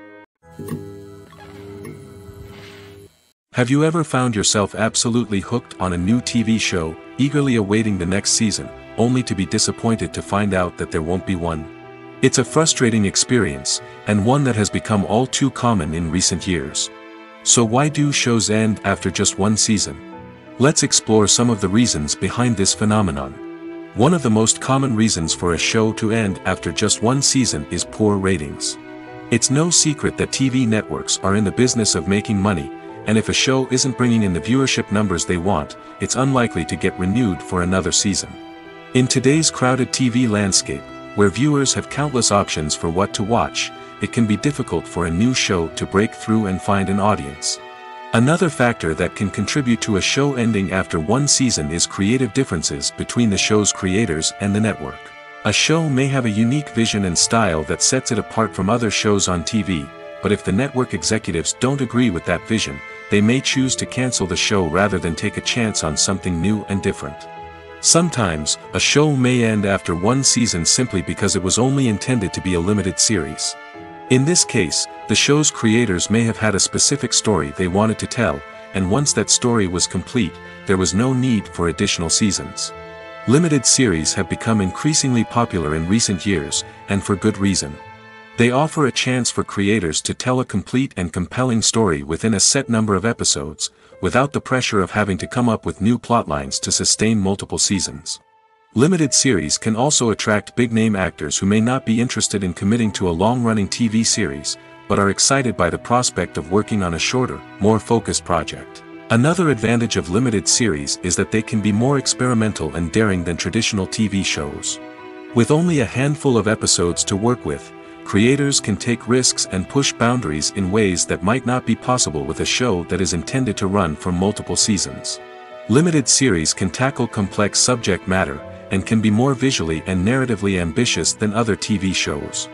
Have you ever found yourself absolutely hooked on a new TV show, eagerly awaiting the next season, only to be disappointed to find out that there won't be one? It's a frustrating experience, and one that has become all too common in recent years. So why do shows end after just one season? Let's explore some of the reasons behind this phenomenon. One of the most common reasons for a show to end after just one season is poor ratings. It's no secret that TV networks are in the business of making money, and if a show isn't bringing in the viewership numbers they want, it's unlikely to get renewed for another season. In today's crowded TV landscape, where viewers have countless options for what to watch, it can be difficult for a new show to break through and find an audience. Another factor that can contribute to a show ending after one season is creative differences between the show's creators and the network. A show may have a unique vision and style that sets it apart from other shows on TV, but if the network executives don't agree with that vision, they may choose to cancel the show rather than take a chance on something new and different. Sometimes, a show may end after one season simply because it was only intended to be a limited series. In this case, the show's creators may have had a specific story they wanted to tell, and once that story was complete, there was no need for additional seasons. Limited series have become increasingly popular in recent years, and for good reason. They offer a chance for creators to tell a complete and compelling story within a set number of episodes, without the pressure of having to come up with new plotlines to sustain multiple seasons. Limited series can also attract big-name actors who may not be interested in committing to a long-running TV series, but are excited by the prospect of working on a shorter, more focused project. Another advantage of limited series is that they can be more experimental and daring than traditional TV shows. With only a handful of episodes to work with, creators can take risks and push boundaries in ways that might not be possible with a show that is intended to run for multiple seasons. Limited series can tackle complex subject matter, and can be more visually and narratively ambitious than other TV shows.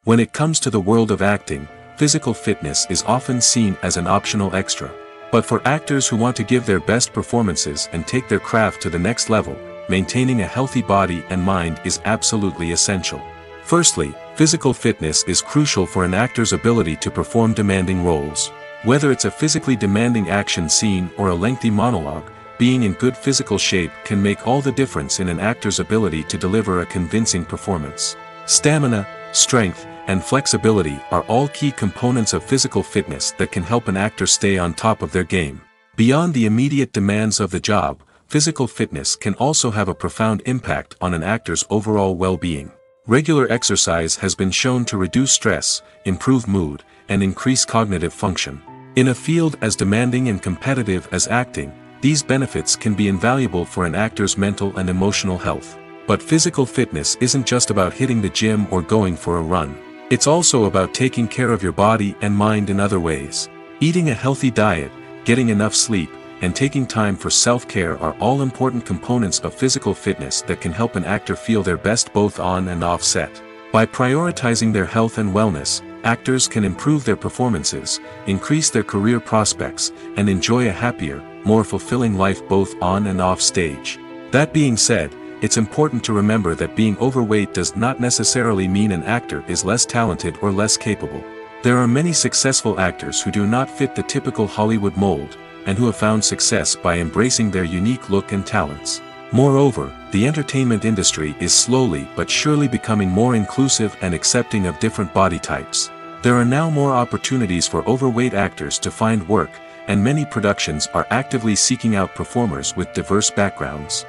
When it comes to the world of acting, physical fitness is often seen as an optional extra. But for actors who want to give their best performances and take their craft to the next level, maintaining a healthy body and mind is absolutely essential. Firstly, physical fitness is crucial for an actor's ability to perform demanding roles. Whether it's a physically demanding action scene or a lengthy monologue, being in good physical shape can make all the difference in an actor's ability to deliver a convincing performance. Stamina, strength, and flexibility are all key components of physical fitness that can help an actor stay on top of their game. Beyond the immediate demands of the job, physical fitness can also have a profound impact on an actor's overall well-being. Regular exercise has been shown to reduce stress, improve mood, and increase cognitive function. In a field as demanding and competitive as acting, these benefits can be invaluable for an actor's mental and emotional health. But physical fitness isn't just about hitting the gym or going for a run. It's also about taking care of your body and mind in other ways. Eating a healthy diet, getting enough sleep, and taking time for self-care are all important components of physical fitness that can help an actor feel their best both on and off set. By prioritizing their health and wellness, actors can improve their performances, increase their career prospects, and enjoy a happier, more fulfilling life both on and off stage. That being said, it's important to remember that being overweight does not necessarily mean an actor is less talented or less capable. There are many successful actors who do not fit the typical Hollywood mold, and who have found success by embracing their unique look and talents. Moreover, the entertainment industry is slowly but surely becoming more inclusive and accepting of different body types. There are now more opportunities for overweight actors to find work, and many productions are actively seeking out performers with diverse backgrounds.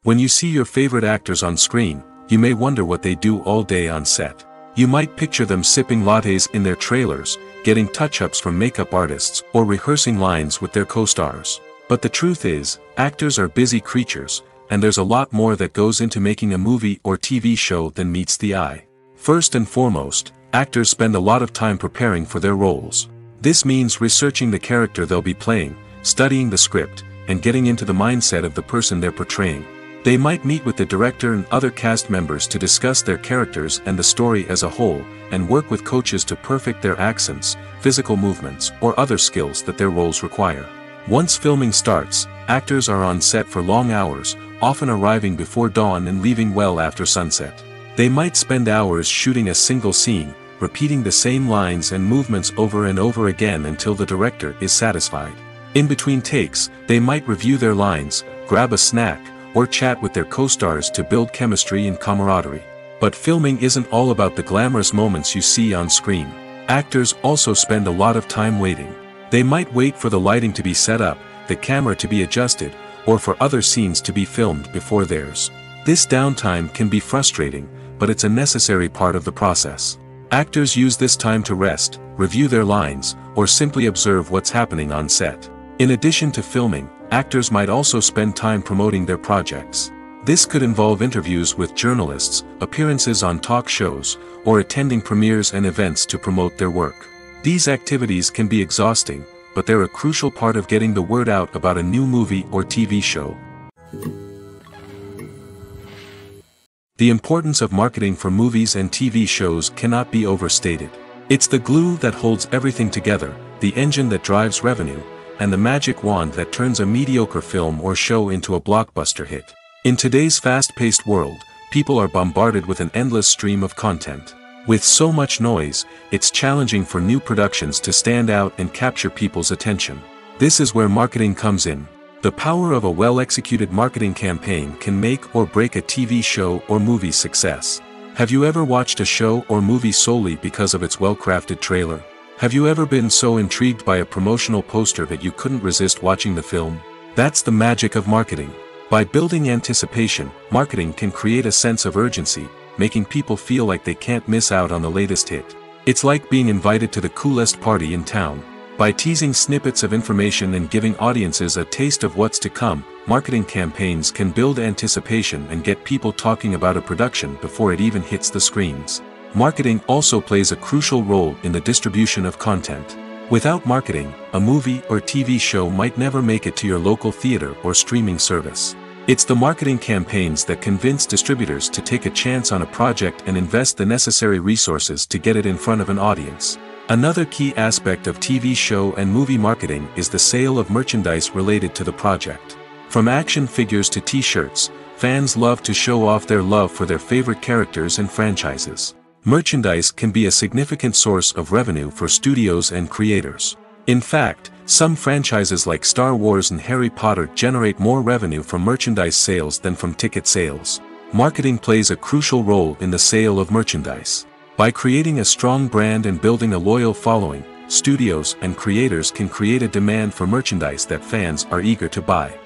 When you see your favorite actors on screen, you may wonder what they do all day on set. You might picture them sipping lattes in their trailers, getting touch-ups from makeup artists, or rehearsing lines with their co-stars. But the truth is, actors are busy creatures, and there's a lot more that goes into making a movie or TV show than meets the eye. First and foremost, actors spend a lot of time preparing for their roles. This means researching the character they'll be playing, studying the script, and getting into the mindset of the person they're portraying. They might meet with the director and other cast members to discuss their characters and the story as a whole, and work with coaches to perfect their accents, physical movements, or other skills that their roles require. Once filming starts, actors are on set for long hours, often arriving before dawn and leaving well after sunset. They might spend hours shooting a single scene, repeating the same lines and movements over and over again until the director is satisfied. In between takes, they might review their lines, grab a snack, or chat with their co-stars to build chemistry and camaraderie. But filming isn't all about the glamorous moments you see on screen. Actors also spend a lot of time waiting. They might wait for the lighting to be set up, the camera to be adjusted, or for other scenes to be filmed before theirs. This downtime can be frustrating, but it's a necessary part of the process. Actors use this time to rest, review their lines, or simply observe what's happening on set. In addition to filming, actors might also spend time promoting their projects. This could involve interviews with journalists, appearances on talk shows, or attending premieres and events to promote their work. These activities can be exhausting, but they're a crucial part of getting the word out about a new movie or TV show. The importance of marketing for movies and TV shows cannot be overstated. It's the glue that holds everything together, the engine that drives revenue, and the magic wand that turns a mediocre film or show into a blockbuster hit. In today's fast-paced world, people are bombarded with an endless stream of content. With so much noise, it's challenging for new productions to stand out and capture people's attention. This is where marketing comes in. The power of a well-executed marketing campaign can make or break a TV show or movie's success. Have you ever watched a show or movie solely because of its well-crafted trailer? Have you ever been so intrigued by a promotional poster that you couldn't resist watching the film? That's the magic of marketing. By building anticipation, marketing can create a sense of urgency, making people feel like they can't miss out on the latest hit. It's like being invited to the coolest party in town. By teasing snippets of information and giving audiences a taste of what's to come, marketing campaigns can build anticipation and get people talking about a production before it even hits the screens. Marketing also plays a crucial role in the distribution of content. Without marketing, a movie or TV show might never make it to your local theater or streaming service. It's the marketing campaigns that convince distributors to take a chance on a project and invest the necessary resources to get it in front of an audience. Another key aspect of TV show and movie marketing is the sale of merchandise related to the project. From action figures to t-shirts, fans love to show off their love for their favorite characters and franchises. Merchandise can be a significant source of revenue for studios and creators. In fact, some franchises like Star Wars and Harry Potter generate more revenue from merchandise sales than from ticket sales. Marketing plays a crucial role in the sale of merchandise. By creating a strong brand and building a loyal following, studios and creators can create a demand for merchandise that fans are eager to buy.